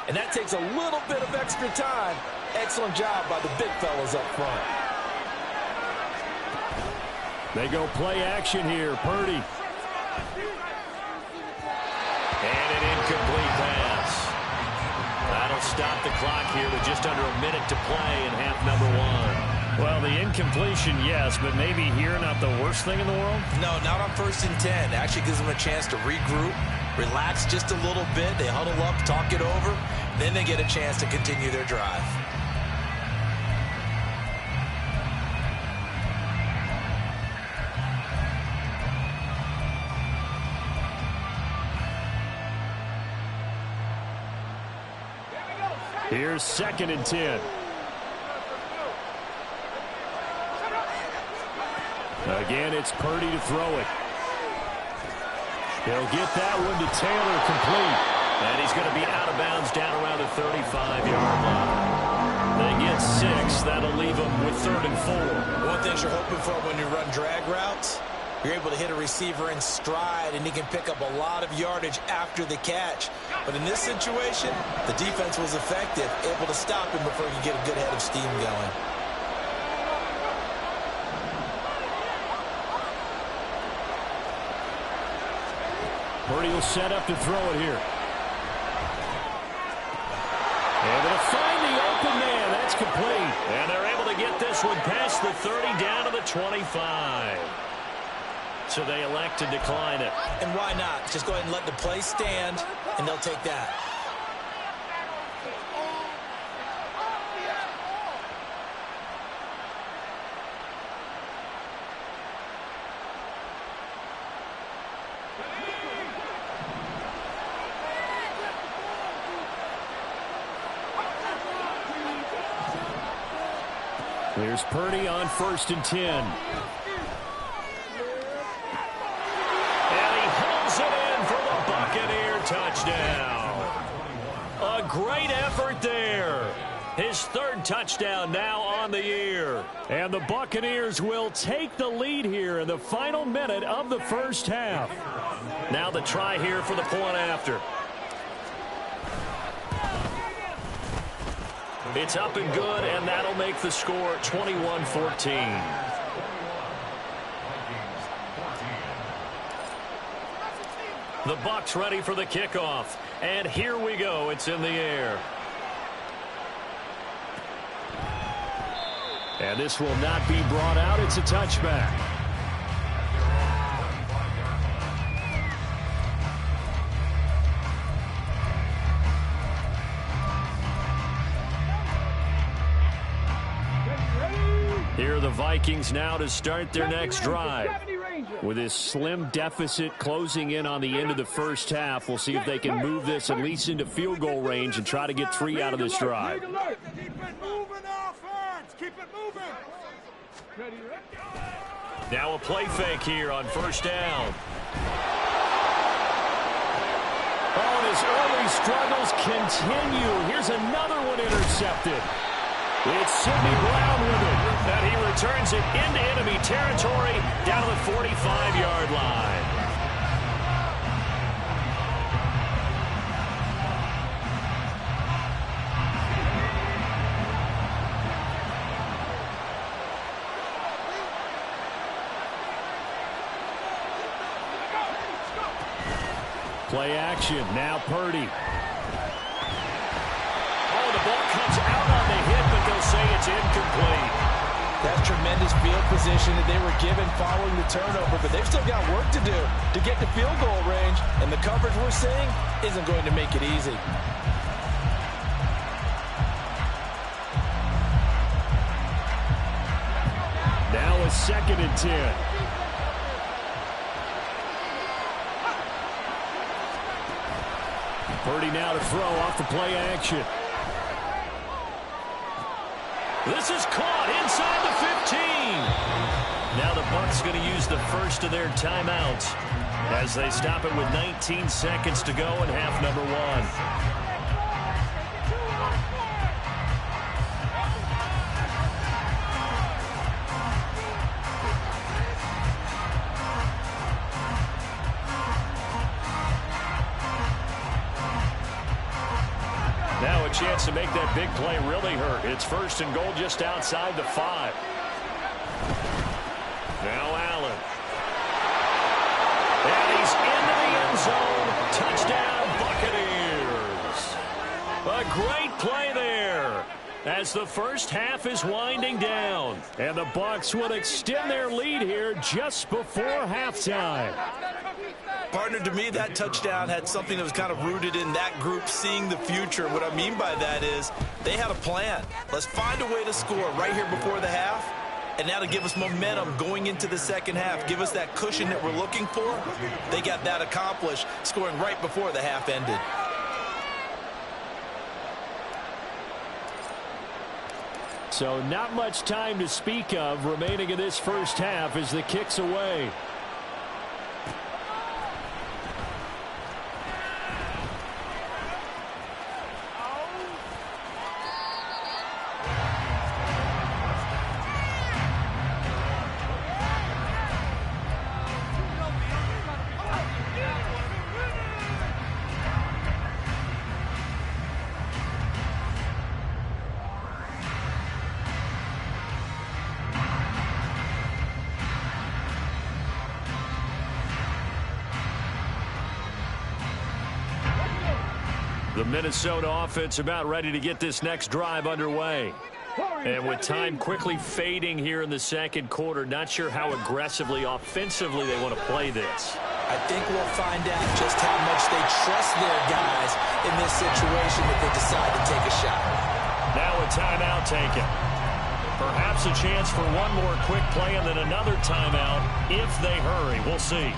and that takes a little bit of extra time. Excellent job by the big fellas up front. They go play action here. Purdy. And an incomplete pass. That'll stop the clock here with just under a minute to play in half number one. Well, the incompletion, yes, but maybe here not the worst thing in the world? No, not on 1st and 10. Actually gives them a chance to regroup, relax just a little bit. They huddle up, talk it over. Then they get a chance to continue their drive. Here's 2nd and 10. Again, it's Purdy to throw it. He'll get that one to Taylor complete. And he's going to be out of bounds down around the 35-yard line. They get 6. That'll leave them with 3rd and 4. One thing you're hoping for when you run drag routes, you're able to hit a receiver in stride, and he can pick up a lot of yardage after the catch. But in this situation, the defense was effective, able to stop him before he could get a good head of steam going. Purdy will set up to throw it here. And they'll find the open man. That's complete. And they're able to get this one past the 30 down to the 25. So they elect to decline it. And why not? Just go ahead and let the play stand, and they'll take that. Here's Purdy on 1st and 10. And he hauls it in for the Buccaneer touchdown. A great effort there. His third touchdown now on the year. And the Buccaneers will take the lead here in the final minute of the first half. Now the try here for the point after. It's up and good, and that'll make the score 21-14. The Bucs ready for the kickoff. And here we go. It's in the air. And this will not be brought out. It's a touchback. Here are the Vikings now to start their next drive. With this slim deficit closing in on the end of the first half, we'll see if they can move this at least into field goal range and try to get 3 out of this drive. Keep it moving, offense. Keep it moving. Now a play fake here on first down. Oh, and his early struggles continue. Here's another one intercepted. It's Sidney Brown with it, and he returns it into enemy territory down to the 45-yard line. Play action, now Purdy. Oh, the ball comes out on the hit, but they'll say it's incomplete. That's tremendous field position that they were given following the turnover, but they've still got work to do to get to field goal range, and the coverage we're seeing isn't going to make it easy. Now a 2nd and 10. Purdy now to throw off the play action. This is caught inside the 15. Now the Bucs going to use the first of their timeouts as they stop it with 19 seconds to go in half number 1. Now a chance to make that big play really hurt. It's 1st and goal just outside the 5. Now Allen. And he's into the end zone. Touchdown, Buccaneers. A great play there as the first half is winding down. And the Bucs will extend their lead here just before halftime. Partner, to me, that touchdown had something that was kind of rooted in that group seeing the future. What I mean by that is they had a plan. Let's find a way to score right here before the half, and now to give us momentum going into the second half, give us that cushion that we're looking for. They got that accomplished, scoring right before the half ended. So not much time to speak of remaining in this first half as the kick's away. The Minnesota offense about ready to get this next drive underway. And with time quickly fading here in the second quarter, not sure how aggressively, offensively they want to play this. I think we'll find out just how much they trust their guys in this situation if they decide to take a shot. Now a timeout taken. Perhaps a chance for one more quick play and then another timeout if they hurry. We'll see.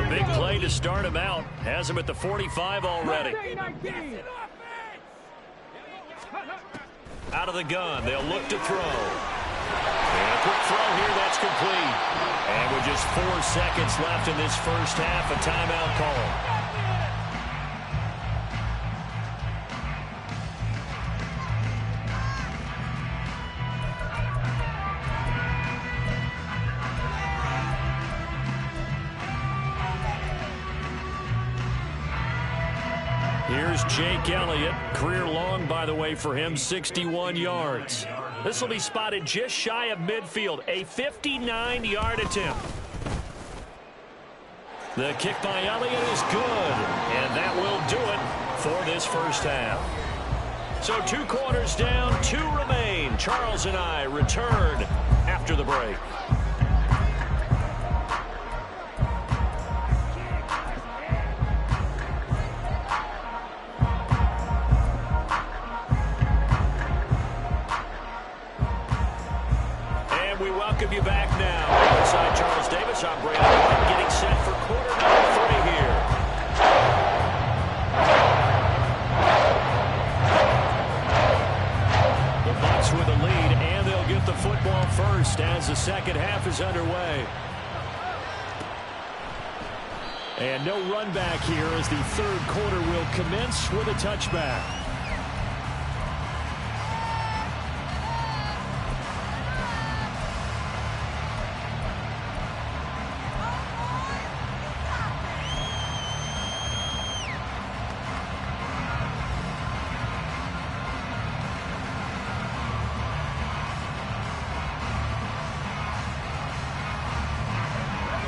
Big play to start him out. Has him at the 45 already. Out of the gun. They'll look to throw. And quick throw here. That's complete. And with just 4 seconds left in this first half, a timeout call. Here's Jake Elliott. Career long, by the way, for him, 61 yards. This will be spotted just shy of midfield. A 59-yard attempt. The kick by Elliott is good. And that will do it for this first half. So 2 quarters down, 2 remain. Charles and I return after the break. Welcome you back now. Alongside Charles Davis, I'm Brandon White, getting set for quarter number 3 here. The Bucs with a lead, and they'll get the football first as the second half is underway. And no run back here as the third quarter will commence with a touchback.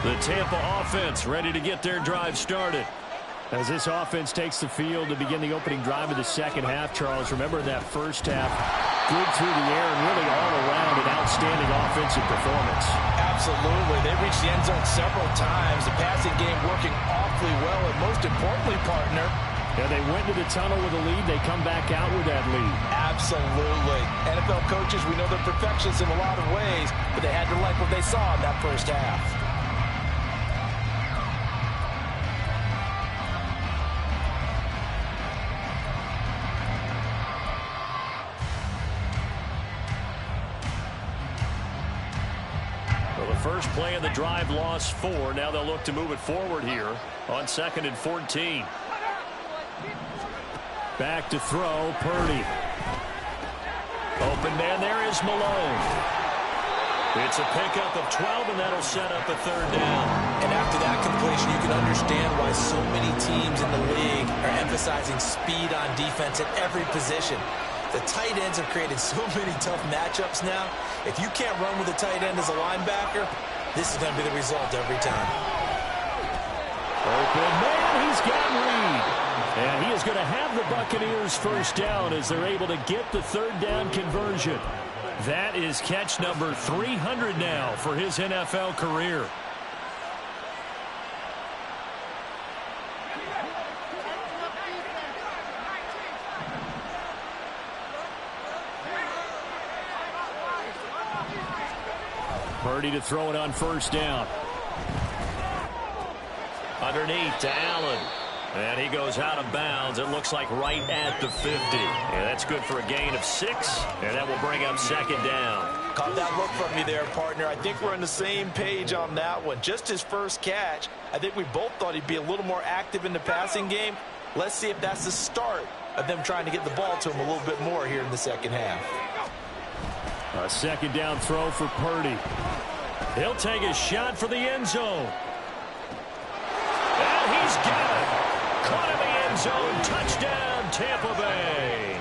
The Tampa offense ready to get their drive started. As this offense takes the field to begin the opening drive of the second half, Charles, remember that first half, good through the air and really all around an outstanding offensive performance. Absolutely. They reached the end zone several times. The passing game working awfully well, and most importantly, partner, yeah, they went to the tunnel with a lead. They come back out with that lead. Absolutely. NFL coaches, we know they're perfectionists in a lot of ways, but they had to like what they saw in that first half. First play of the drive lost 4. Now they'll look to move it forward here on 2nd and 14. Back to throw, Purdy. Open man there is Malone. It's a pickup of 12, and that'll set up a third down. And after that completion, you can understand why so many teams in the league are emphasizing speed on defense at every position. The tight ends have created so many tough matchups now. If you can't run with a tight end as a linebacker, this is going to be the result every time. Open man, he's got Reed. And he is going to have the Buccaneers first down as they're able to get the third down conversion. That is catch number 300 now for his NFL career. Purdy to throw it on first down. Underneath to Allen. And he goes out of bounds. It looks like right at the 50. And that's good for a gain of 6. And that will bring up second down. Caught that look from me there, partner. I think we're on the same page on that one. Just his first catch. I think we both thought he'd be a little more active in the passing game. Let's see if that's the start of them trying to get the ball to him a little bit more here in the second half. A second down throw for Purdy. He'll take a shot for the end zone. And he's got it. Caught in the end zone. Touchdown, Tampa Bay.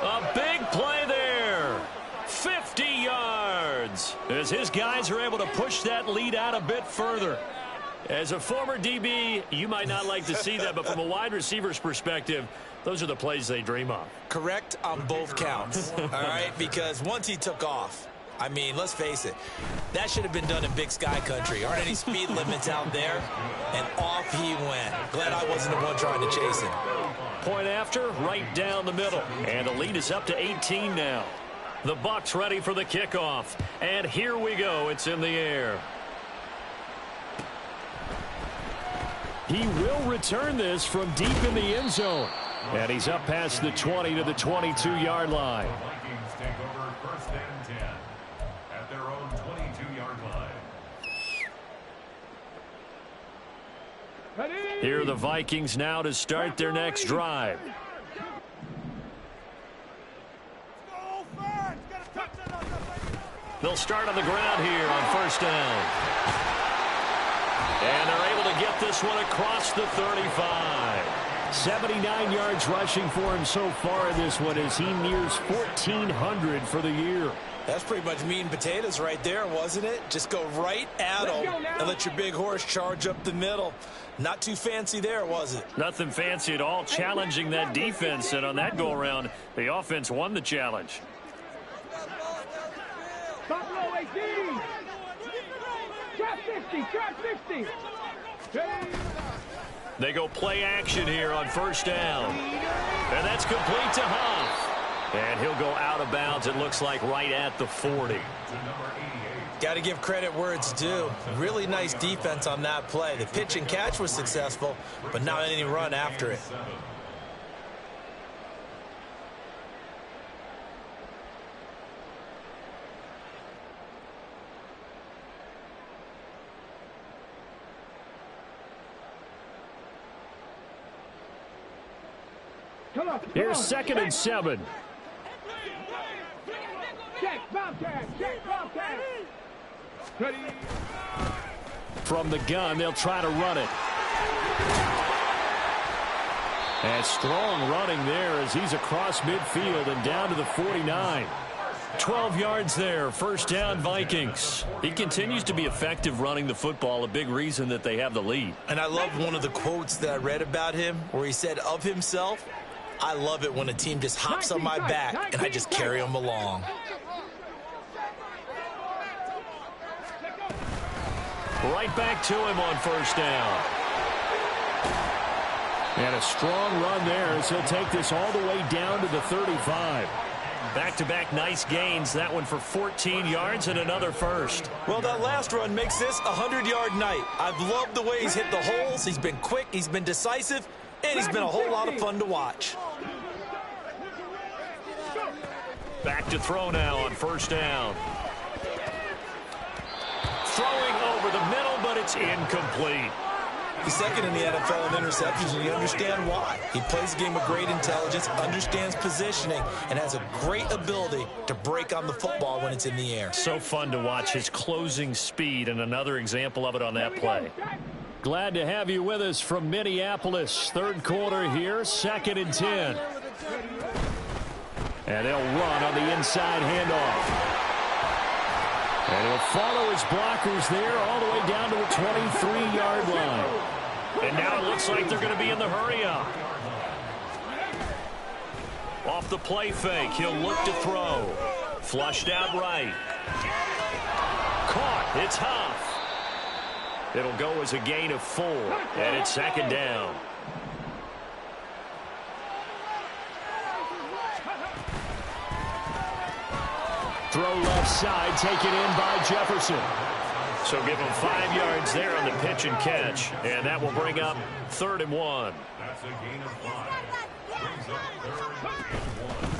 A big play there. 50 yards. As his guys are able to push that lead out a bit further. As a former DB, you might not like to see that, but from a wide receiver's perspective, those are the plays they dream of. Correct on both counts, all right? Because once he took off, I mean, let's face it, that should have been done in Big Sky Country. Aren't any speed limits out there? And off he went. Glad I wasn't the one trying to chase him. Point after, right down the middle. And the lead is up to 18 now. The Bucs ready for the kickoff. And here we go. It's in the air. He will return this from deep in the end zone. And he's up past the 20 to the 22-yard line. The Vikings take over 1st and 10 at their own Here are the Vikings now to start their next drive. They'll start on the ground here on first down. And they're able to get this one across the 35. 79 yards rushing for him so far in this one as he nears 1,400 for the year. That's pretty much meat and potatoes right there, wasn't it? Just go right at him and let your big horse charge up the middle. Not too fancy there, was it? Nothing fancy at all, challenging that defense. And on that go-around, the offense won the challenge. Top low, 18. Trap 60, trap 60. They go play action here on first down. And that's complete to Huff. And he'll go out of bounds, it looks like, right at the 40. Got to give credit where it's due. Really nice defense on that play. The pitch and catch was successful, but not any run after it. Here's 2nd and 7. Check, Bobcat, check, Bobcat. From the gun, they'll try to run it. And strong running there as he's across midfield and down to the 49. 12 yards there, first down Vikings. He continues to be effective running the football, a big reason that they have the lead. And I love one of the quotes that I read about him where he said of himself, I love it when a team just hops on my back and I just carry them along. Right back to him on first down. And a strong run there as he'll take this all the way down to the 35. Back-to-back nice gains. That one for 14 yards and another first. Well, that last run makes this a 100-yard night. I've loved the way he's hit the holes. He's been quick. He's been decisive. And he's been a whole lot of fun to watch. Back to throw now on first down. Throwing over the middle, but it's incomplete. He's second in the NFL in interceptions, and you understand why. He plays a game of great intelligence, understands positioning, and has a great ability to break on the football when it's in the air. So fun to watch his closing speed, and another example of it on that play. Glad to have you with us from Minneapolis. Third quarter here, 2nd and 10. And they'll run on the inside handoff. And he'll follow his blockers there all the way down to the 23-yard line. And now it looks like they're going to be in the hurry-up. Off the play fake, he'll look to throw. Flushed out right. Caught, it's Huff. It'll go as a gain of 4, and it's 2nd down. Throw left side, taken in by Jefferson. So give him 5 yards there on the pitch and catch, and that will bring up 3rd and 1. That's a gain of 5. Brings up 3rd and 1.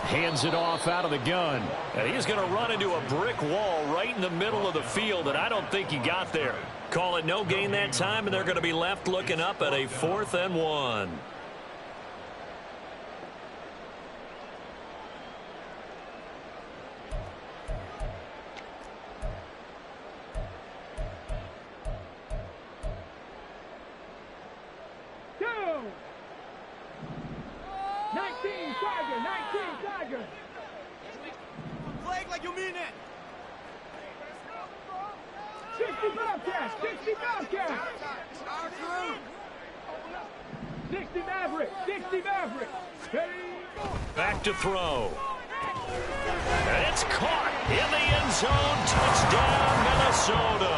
Hands it off out of the gun. And he's going to run into a brick wall right in the middle of the field, and I don't think he got there. Call it no gain that time, and they're going to be left looking up at a 4th and 1. Flag like you mean it. 60 Bobcats, 60 Bobcats. 60 Maverick, 60 Maverick. Back to throw. And it's caught in the end zone. Touchdown, Minnesota.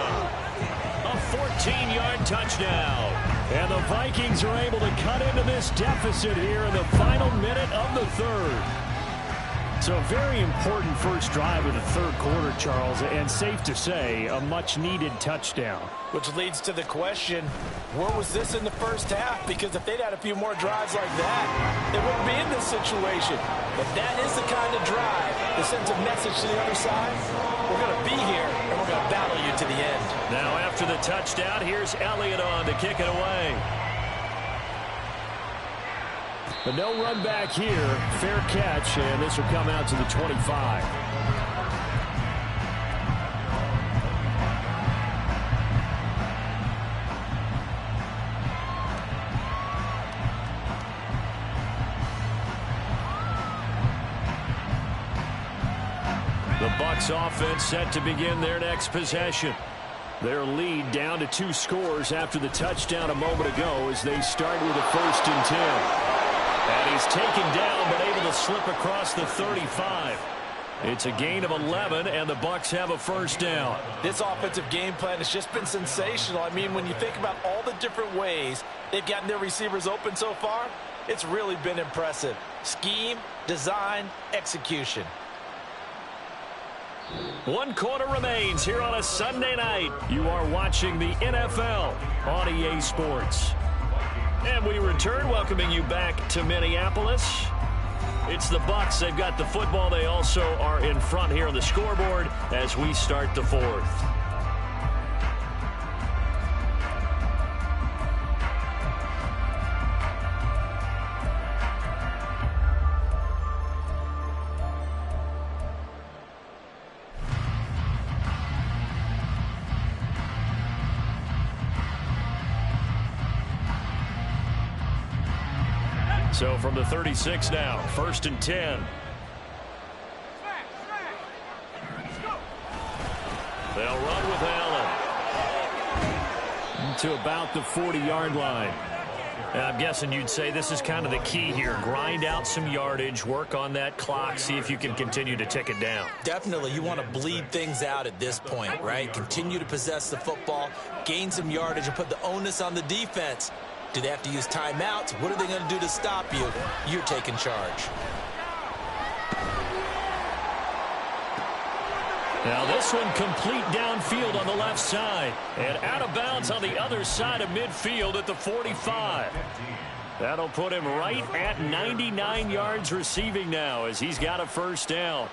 A 14-yard touchdown. And the Vikings are able to cut into this deficit here in the final minute of the third. So a very important first drive of the third quarter, Charles, and safe to say, a much-needed touchdown. Which leads to the question, where was this in the first half? Because if they'd had a few more drives like that, they wouldn't be in this situation. But that is the kind of drive that sends a message to the other side. We're going to be here, and we're going to battle you to the end. Now after the touchdown, here's Elliott on to kick it away. But no run back here. Fair catch, and this will come out to the 25. The Bucs offense set to begin their next possession. Their lead down to 2 scores after the touchdown a moment ago as they start with a 1st and 10. And he's taken down but able to slip across the 35. It's a gain of 11, and the Bucs have a first down. This offensive game plan has just been sensational. I mean, when you think about all the different ways they've gotten their receivers open so far, it's really been impressive. Scheme, design, execution. 1 quarter remains here on a Sunday night. You are watching the NFL on EA Sports. And we return, welcoming you back to Minneapolis. It's the Bucs. They've got the football. They also are in front here on the scoreboard as we start the 4th. So from the 36 now, 1st and 10. They'll run with Allen to about the 40-yard line. And I'm guessing you'd say this is kind of the key here. Grind out some yardage, work on that clock, see if you can continue to tick it down. Definitely, you want to bleed things out at this point, right? Continue to possess the football, gain some yardage, and put the onus on the defense. Do they have to use timeouts? What are they going to do to stop you? You're taking charge. Now this one complete downfield on the left side. And out of bounds on the other side of midfield at the 45. That'll put him right at 99 yards receiving now as he's got a first down.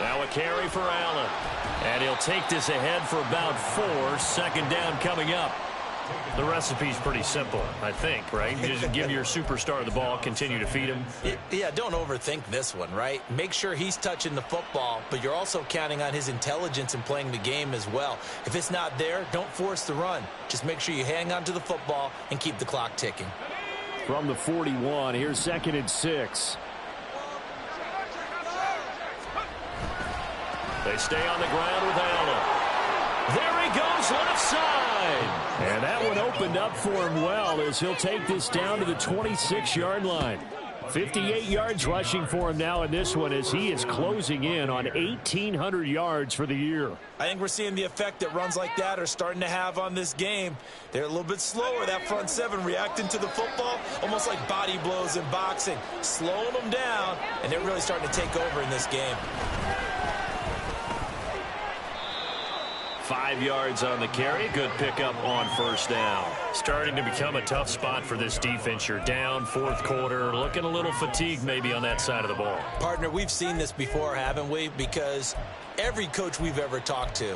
Now a carry for Allen. And he'll take this ahead for about 4. 2nd down coming up. The recipe's pretty simple, I think, right? You just give your superstar the ball, continue to feed him. Yeah, don't overthink this one, right? Make sure he's touching the football, but you're also counting on his intelligence in playing the game as well. If it's not there, don't force the run. Just make sure you hang on to the football and keep the clock ticking. From the 41, here's 2nd and 6. They stay on the ground with Allen. There he goes, left side. And that one opened up for him well as he'll take this down to the 26-yard line. 58 yards rushing for him now in this one as he is closing in on 1,800 yards for the year. I think we're seeing the effect that runs like that are starting to have on this game. They're a little bit slower, that front 7, reacting to the football, almost like body blows in boxing, slowing them down, and they're really starting to take over in this game. 5 yards on the carry. Good pickup on first down. Starting to become a tough spot for this defense. You're down 4th quarter. Looking a little fatigued maybe on that side of the ball. Partner, we've seen this before, haven't we? Because every coach we've ever talked to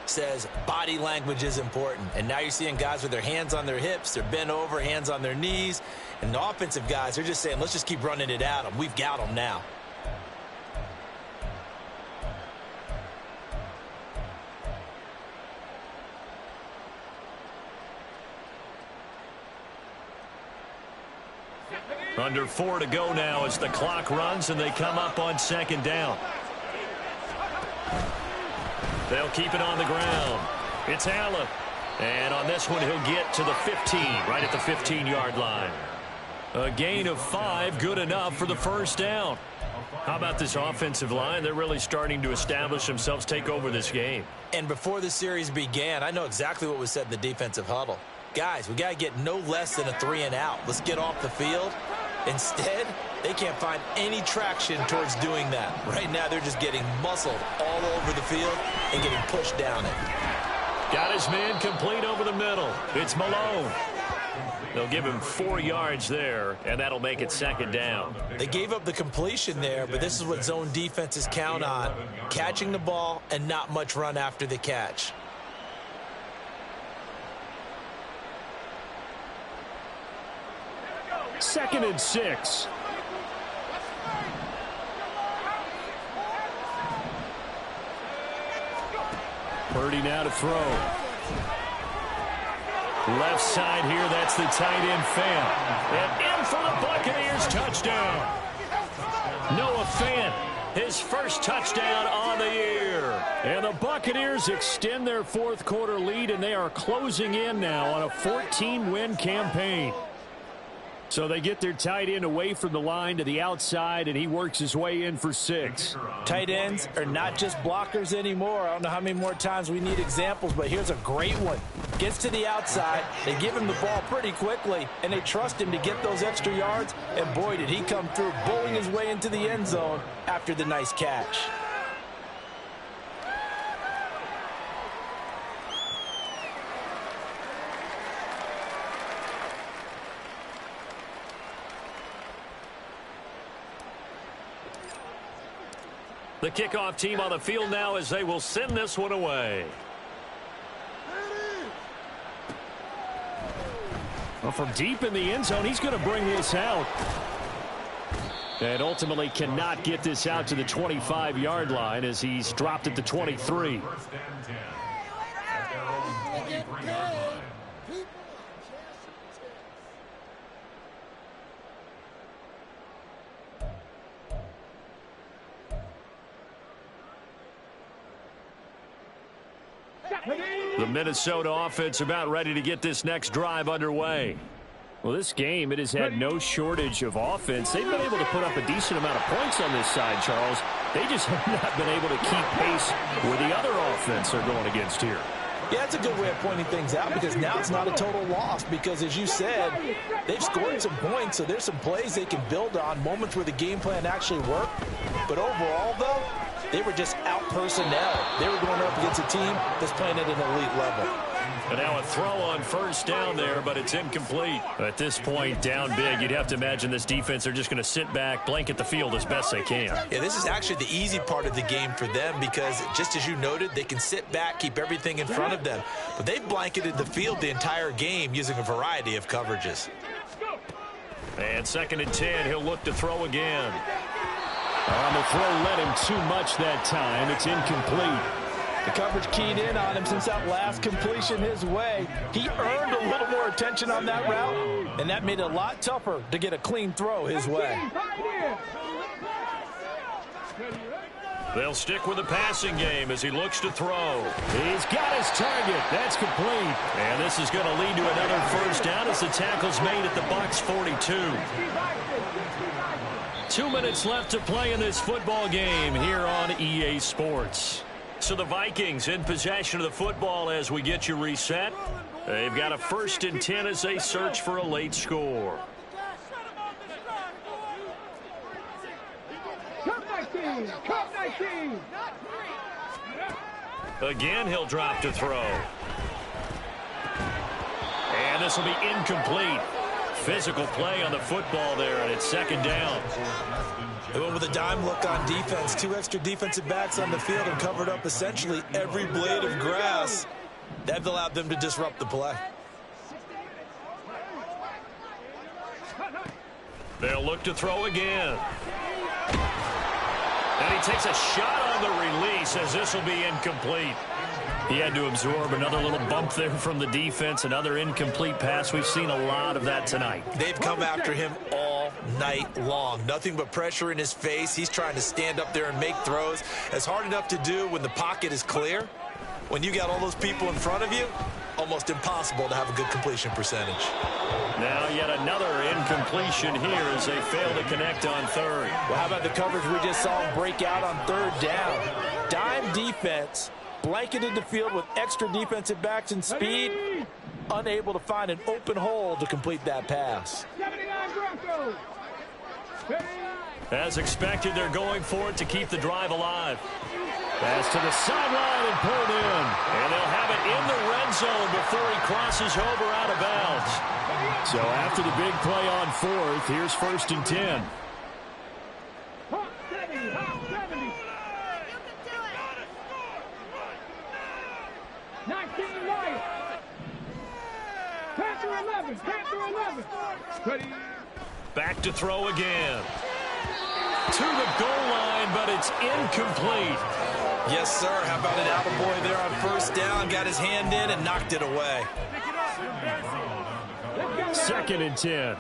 says body language is important. And now you're seeing guys with their hands on their hips. They're bent over, hands on their knees. And the offensive guys, they're just saying, let's just keep running it at them. We've got them now. Under 4 to go now as the clock runs and they come up on 2nd down. They'll keep it on the ground. It's Allen. And on this one, he'll get to the 15, right at the 15-yard line. A gain of 5, good enough for the first down. How about this offensive line? They're really starting to establish themselves, take over this game. And before the series began, I know exactly what was said in the defensive huddle. Guys, we got to get no less than a 3-and-out. Let's get off the field. Instead, they can't find any traction towards doing that. Right now, they're just getting muscled all over the field and getting pushed down it. Got his man complete over the middle. It's Malone. They'll give him 4 yards there, and that'll make it 2nd down. They gave up the completion there, but this is what zone defenses count on. Catching the ball and not much run after the catch. Second and 6. Purdy now to throw. Left side here, that's the tight end Fant. And in for the Buccaneers touchdown. Noah Fant, his first touchdown on the year. And the Buccaneers extend their fourth quarter lead, and they are closing in now on a 14-win campaign. So they get their tight end away from the line to the outside, and he works his way in for 6. Tight ends are not just blockers anymore. I don't know how many more times we need examples, but here's a great one. Gets to the outside, they give him the ball pretty quickly, and they trust him to get those extra yards, and boy, did he come through, bowling his way into the end zone after the nice catch. The kickoff team on the field now as they will send this one away. Well, from deep in the end zone, he's going to bring this out. And ultimately cannot get this out to the 25-yard line as he's dropped at the 23. The Minnesota offense about ready to get this next drive underway. Well, this game, it has had no shortage of offense. They've been able to put up a decent amount of points on this side, Charles. They just have not been able to keep pace with the other offense they're going against here. Yeah, that's a good way of pointing things out because now it's not a total loss because, as you said, they've scored some points, so there's some plays they can build on, moments where the game plan actually worked. But overall, though, they were just out-personnel. They were going up against a team that's playing at an elite level. And now a throw on first down there, but it's incomplete. At this point, down big, you'd have to imagine this defense, they're just going to sit back, blanket the field as best they can. Yeah, this is actually the easy part of the game for them because, just as you noted, they can sit back, keep everything in front of them. But they've blanketed the field the entire game using a variety of coverages. And 2nd and 10, he'll look to throw again. On the throw led him too much that time. It's incomplete. The coverage keyed in on him since that last completion his way. He earned a little more attention on that route, and that made it a lot tougher to get a clean throw his way. They'll stick with the passing game as he looks to throw. He's got his target. That's complete. And this is going to lead to another first down as the tackle's made at the Bucs 42. 2 minutes left to play in this football game here on EA Sports. So the Vikings in possession of the football as we get you reset. They've got a 1st and 10 as they search for a late score. Again, he'll drop to throw. And this will be incomplete. Physical play on the football there, and it's 2nd down. They went with a dime look on defense. 2 extra defensive backs on the field and covered up essentially every blade of grass. That allowed them to disrupt the play. They'll look to throw again. And he takes a shot on the release as this will be incomplete. He had to absorb another little bump there from the defense, another incomplete pass. We've seen a lot of that tonight. They've come after him all night long. Nothing but pressure in his face. He's trying to stand up there and make throws. It's hard enough to do when the pocket is clear. When you got all those people in front of you, almost impossible to have a good completion percentage. Now yet another incompletion here as they fail to connect on third. Well, how about the coverage we just saw him break out on third down? Dime defense, blanketed the field with extra defensive backs and speed, unable to find an open hole to complete that pass. 79 Broncos. As expected, they're going for it to keep the drive alive. Pass to the sideline and pulled in. And they'll have it in the red zone before he crosses over out of bounds. So after the big play on fourth, here's 1st and 10. Hot 70, hot 70. 19 Lions. Panther 11, Panther 11. Ready. Back to throw again. To the goal line, but it's incomplete. Yes, sir. How about an attaboy there on first down? Got his hand in and knocked it away. 2nd and 10.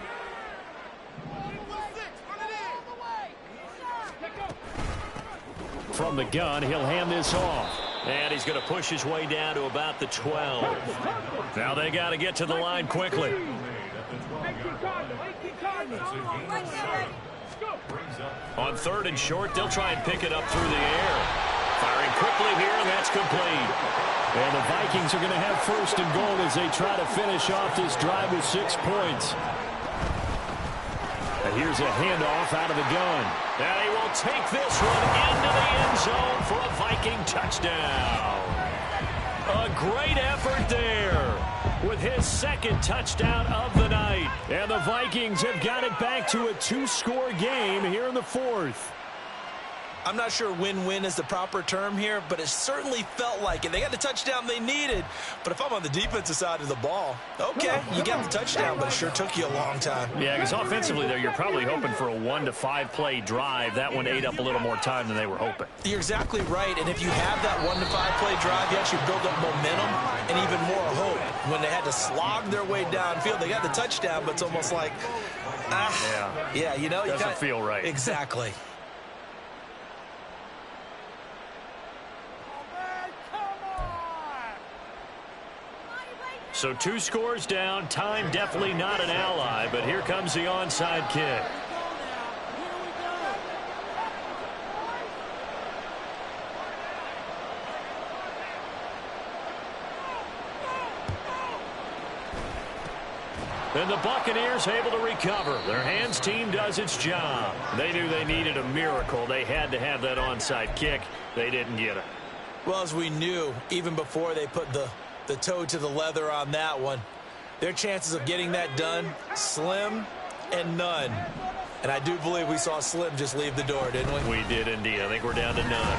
From the gun, he'll hand this off. And he's going to push his way down to about the 12. Now they got to get to the line quickly. On 3rd and short, they'll try and pick it up through the air. Firing quickly here, and that's complete. And the Vikings are going to have 1st and goal as they try to finish off this drive with 6 points. And here's a handoff out of the gun. And he will take this one into the end zone for a Viking touchdown. A great effort there with his 2nd touchdown of the night. And the Vikings have got it back to a 2-score game here in the 4th. I'm not sure win-win is the proper term here, but it certainly felt like it. They got the touchdown they needed, but if I'm on the defensive side of the ball, okay, you got the touchdown, but it sure took you a long time. Yeah, because offensively there, you're probably hoping for a 1 to 5 play drive. That one ate up a little more time than they were hoping. You're exactly right, and if you have that 1 to 5 play drive, you actually build up momentum and even more hope. When they had to slog their way downfield, they got the touchdown, but it's almost like, yeah, you know. Doesn't feel right. Exactly. So 2 scores down. Time definitely not an ally, but here comes the onside kick. And the Buccaneers able to recover. Their hands team does its job. They knew they needed a miracle. They had to have that onside kick. They didn't get it. Well, as we knew, even before they put the toe to the leather on that one, their chances of getting that done, slim and none. And I do believe we saw Slim just leave the door, didn't we? We did indeed. I think we're down to none.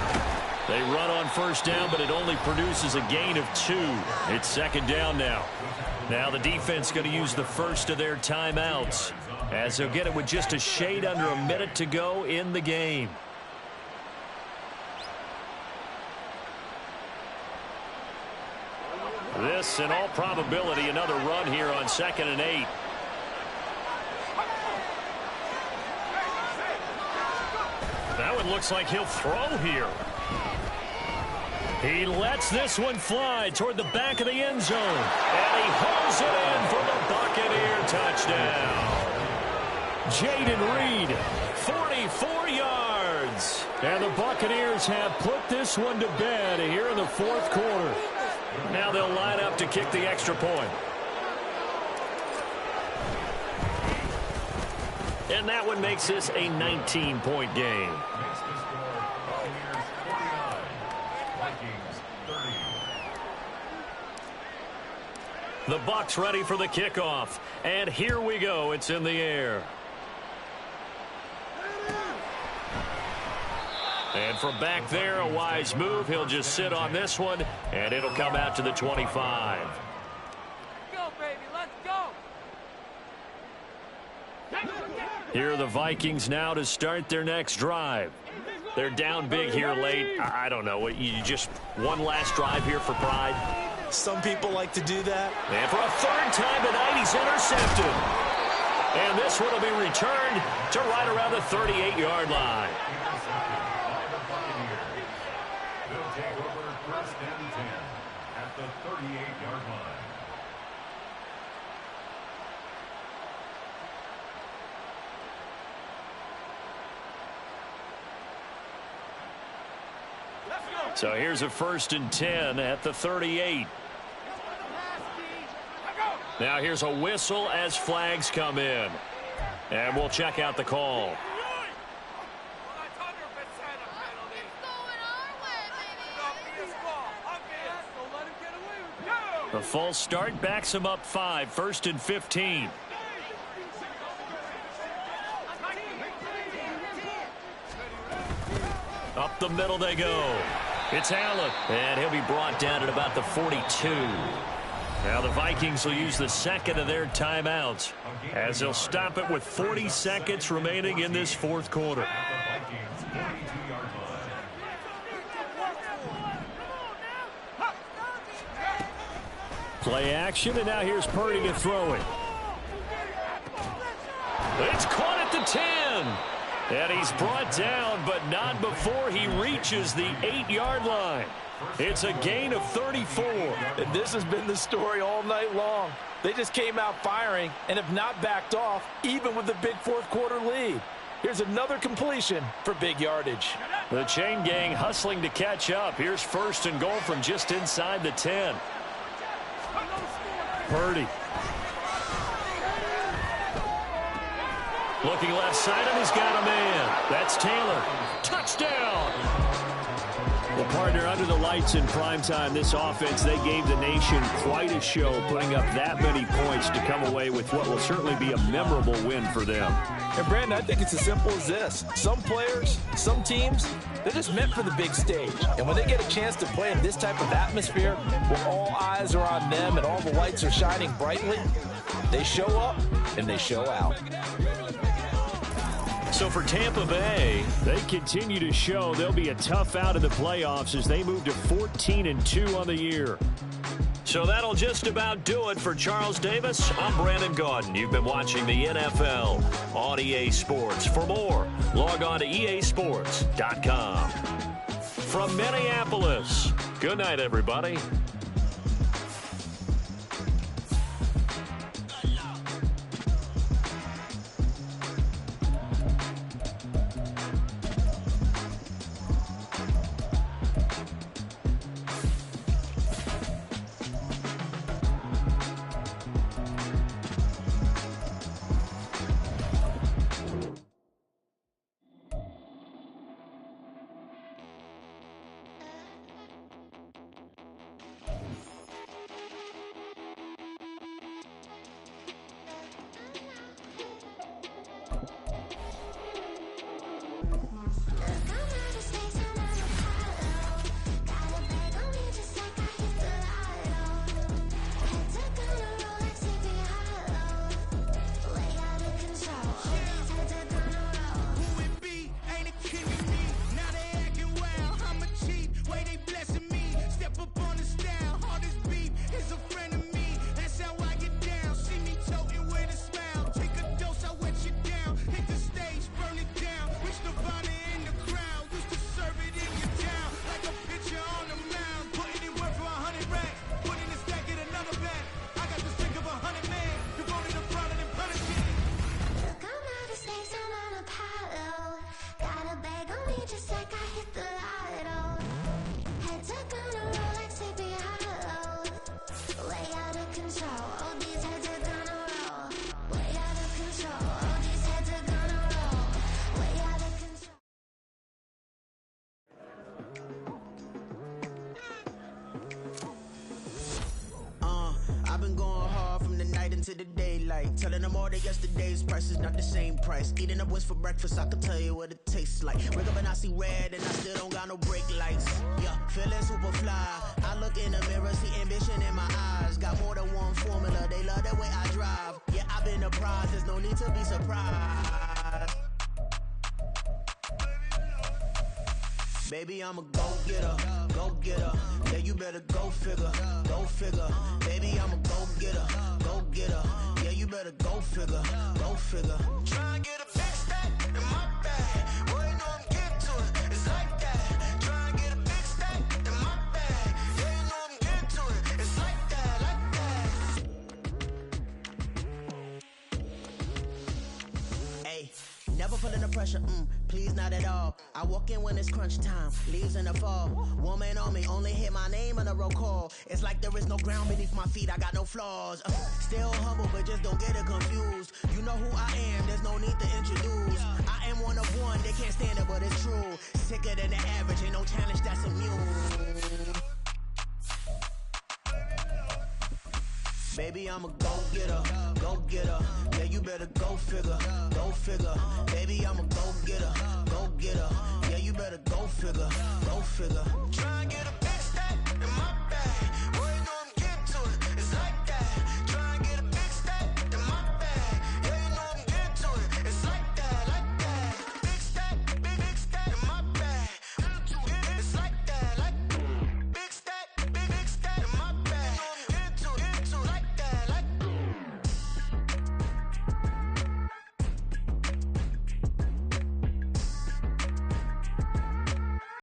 They run on first down, but it only produces a gain of 2. It's 2nd down now. Now the defense going to use the first of their timeouts, as they'll get it with just a shade under a minute to go in the game. This, in all probability, another run here on 2nd and 8. That one looks like he'll throw here. He lets this one fly toward the back of the end zone. And he holds it in for the Buccaneer touchdown. Jaden Reed, 44 yards. And the Buccaneers have put this one to bed here in the 4th quarter. Now they'll line up to kick the extra point. And that one makes this a 19-point game. The Bucs ready for the kickoff. And here we go. It's in the air. And from back there, a wise move. He'll just sit on this one, and it'll come out to the 25. Let's go, baby. Let's go. Here are the Vikings now to start their next drive. They're down big here late. I don't know. You just one last drive here for pride? Some people like to do that. And for a 3rd time tonight, he's intercepted. And this one will be returned to right around the 38-yard line. They'll take over 1st and 10 at the 38-yard line. So here's a 1st and 10 at the 38. Now here's a whistle as flags come in. And we'll check out the call. The false start backs him up 5, 1st and 15. Up the middle they go. It's Allen, and he'll be brought down at about the 42. Now the Vikings will use the second of their timeouts as they'll stop it with 40 seconds remaining in this 4th quarter. Play action, and now here's Purdy to throw it. It's caught at the 10. And he's brought down, but not before he reaches the 8-yard line. It's a gain of 34. And this has been the story all night long. They just came out firing and have not backed off, even with the big 4th quarter lead. Here's another completion for big yardage. The chain gang hustling to catch up. Here's 1st and goal from just inside the 10. Purdy. Looking left side, and he's got a man. That's Taylor. Touchdown! Well, partner, under the lights in primetime, this offense, they gave the nation quite a show, putting up that many points to come away with what will certainly be a memorable win for them. And, Brandon, I think it's as simple as this. Some players, some teams, they're just meant for the big stage. And when they get a chance to play in this type of atmosphere, where all eyes are on them and all the lights are shining brightly, they show up and they show out. So for Tampa Bay, they continue to show they'll be a tough out in the playoffs as they move to 14-2 on the year. So that'll just about do it for Charles Davis. I'm Brandon Gaudin. You've been watching the NFL on EA Sports. For more, log on to easports.com. From Minneapolis, good night, everybody. To the daylight, telling them all that yesterday's price is not the same price. Eating up what's for breakfast, I can tell you what it tastes like. Wake up and I see red and I still don't got no brake lights. Yeah, feeling super fly. I look in the mirror, see ambition in my eyes. Got more than one formula, they love the way I drive. Yeah, I've been a prize, there's no need to be surprised. Baby, I'm a go-getter, go-getter. Yeah, you better go figure, go figure. Baby, I'm a go-getter, go-getter. Yeah, you better go figure, go figure. Try and get a big stack in my bag. Boy, you know I'm getting to it, it's like that. Try and get a big stack in my bag. Yeah, you know I'm getting to it, it's like that, like that. Hey, never feeling the pressure, please not at all. I walk in when it's crunch time, leaves in the fall. Woman on me, only hit my name on a roll call. It's like there is no ground beneath my feet, I got no flaws. Still humble, but just don't get it confused. You know who I am, there's no need to introduce. I am one of one, they can't stand it, but it's true. Sicker than the average, ain't no challenge that's immune. Baby, I'm a go-getter, go-getter. Yeah, you better go figure, go figure. Baby, I'm a go-getter, go-getter. Yeah, you better go figure, go figure.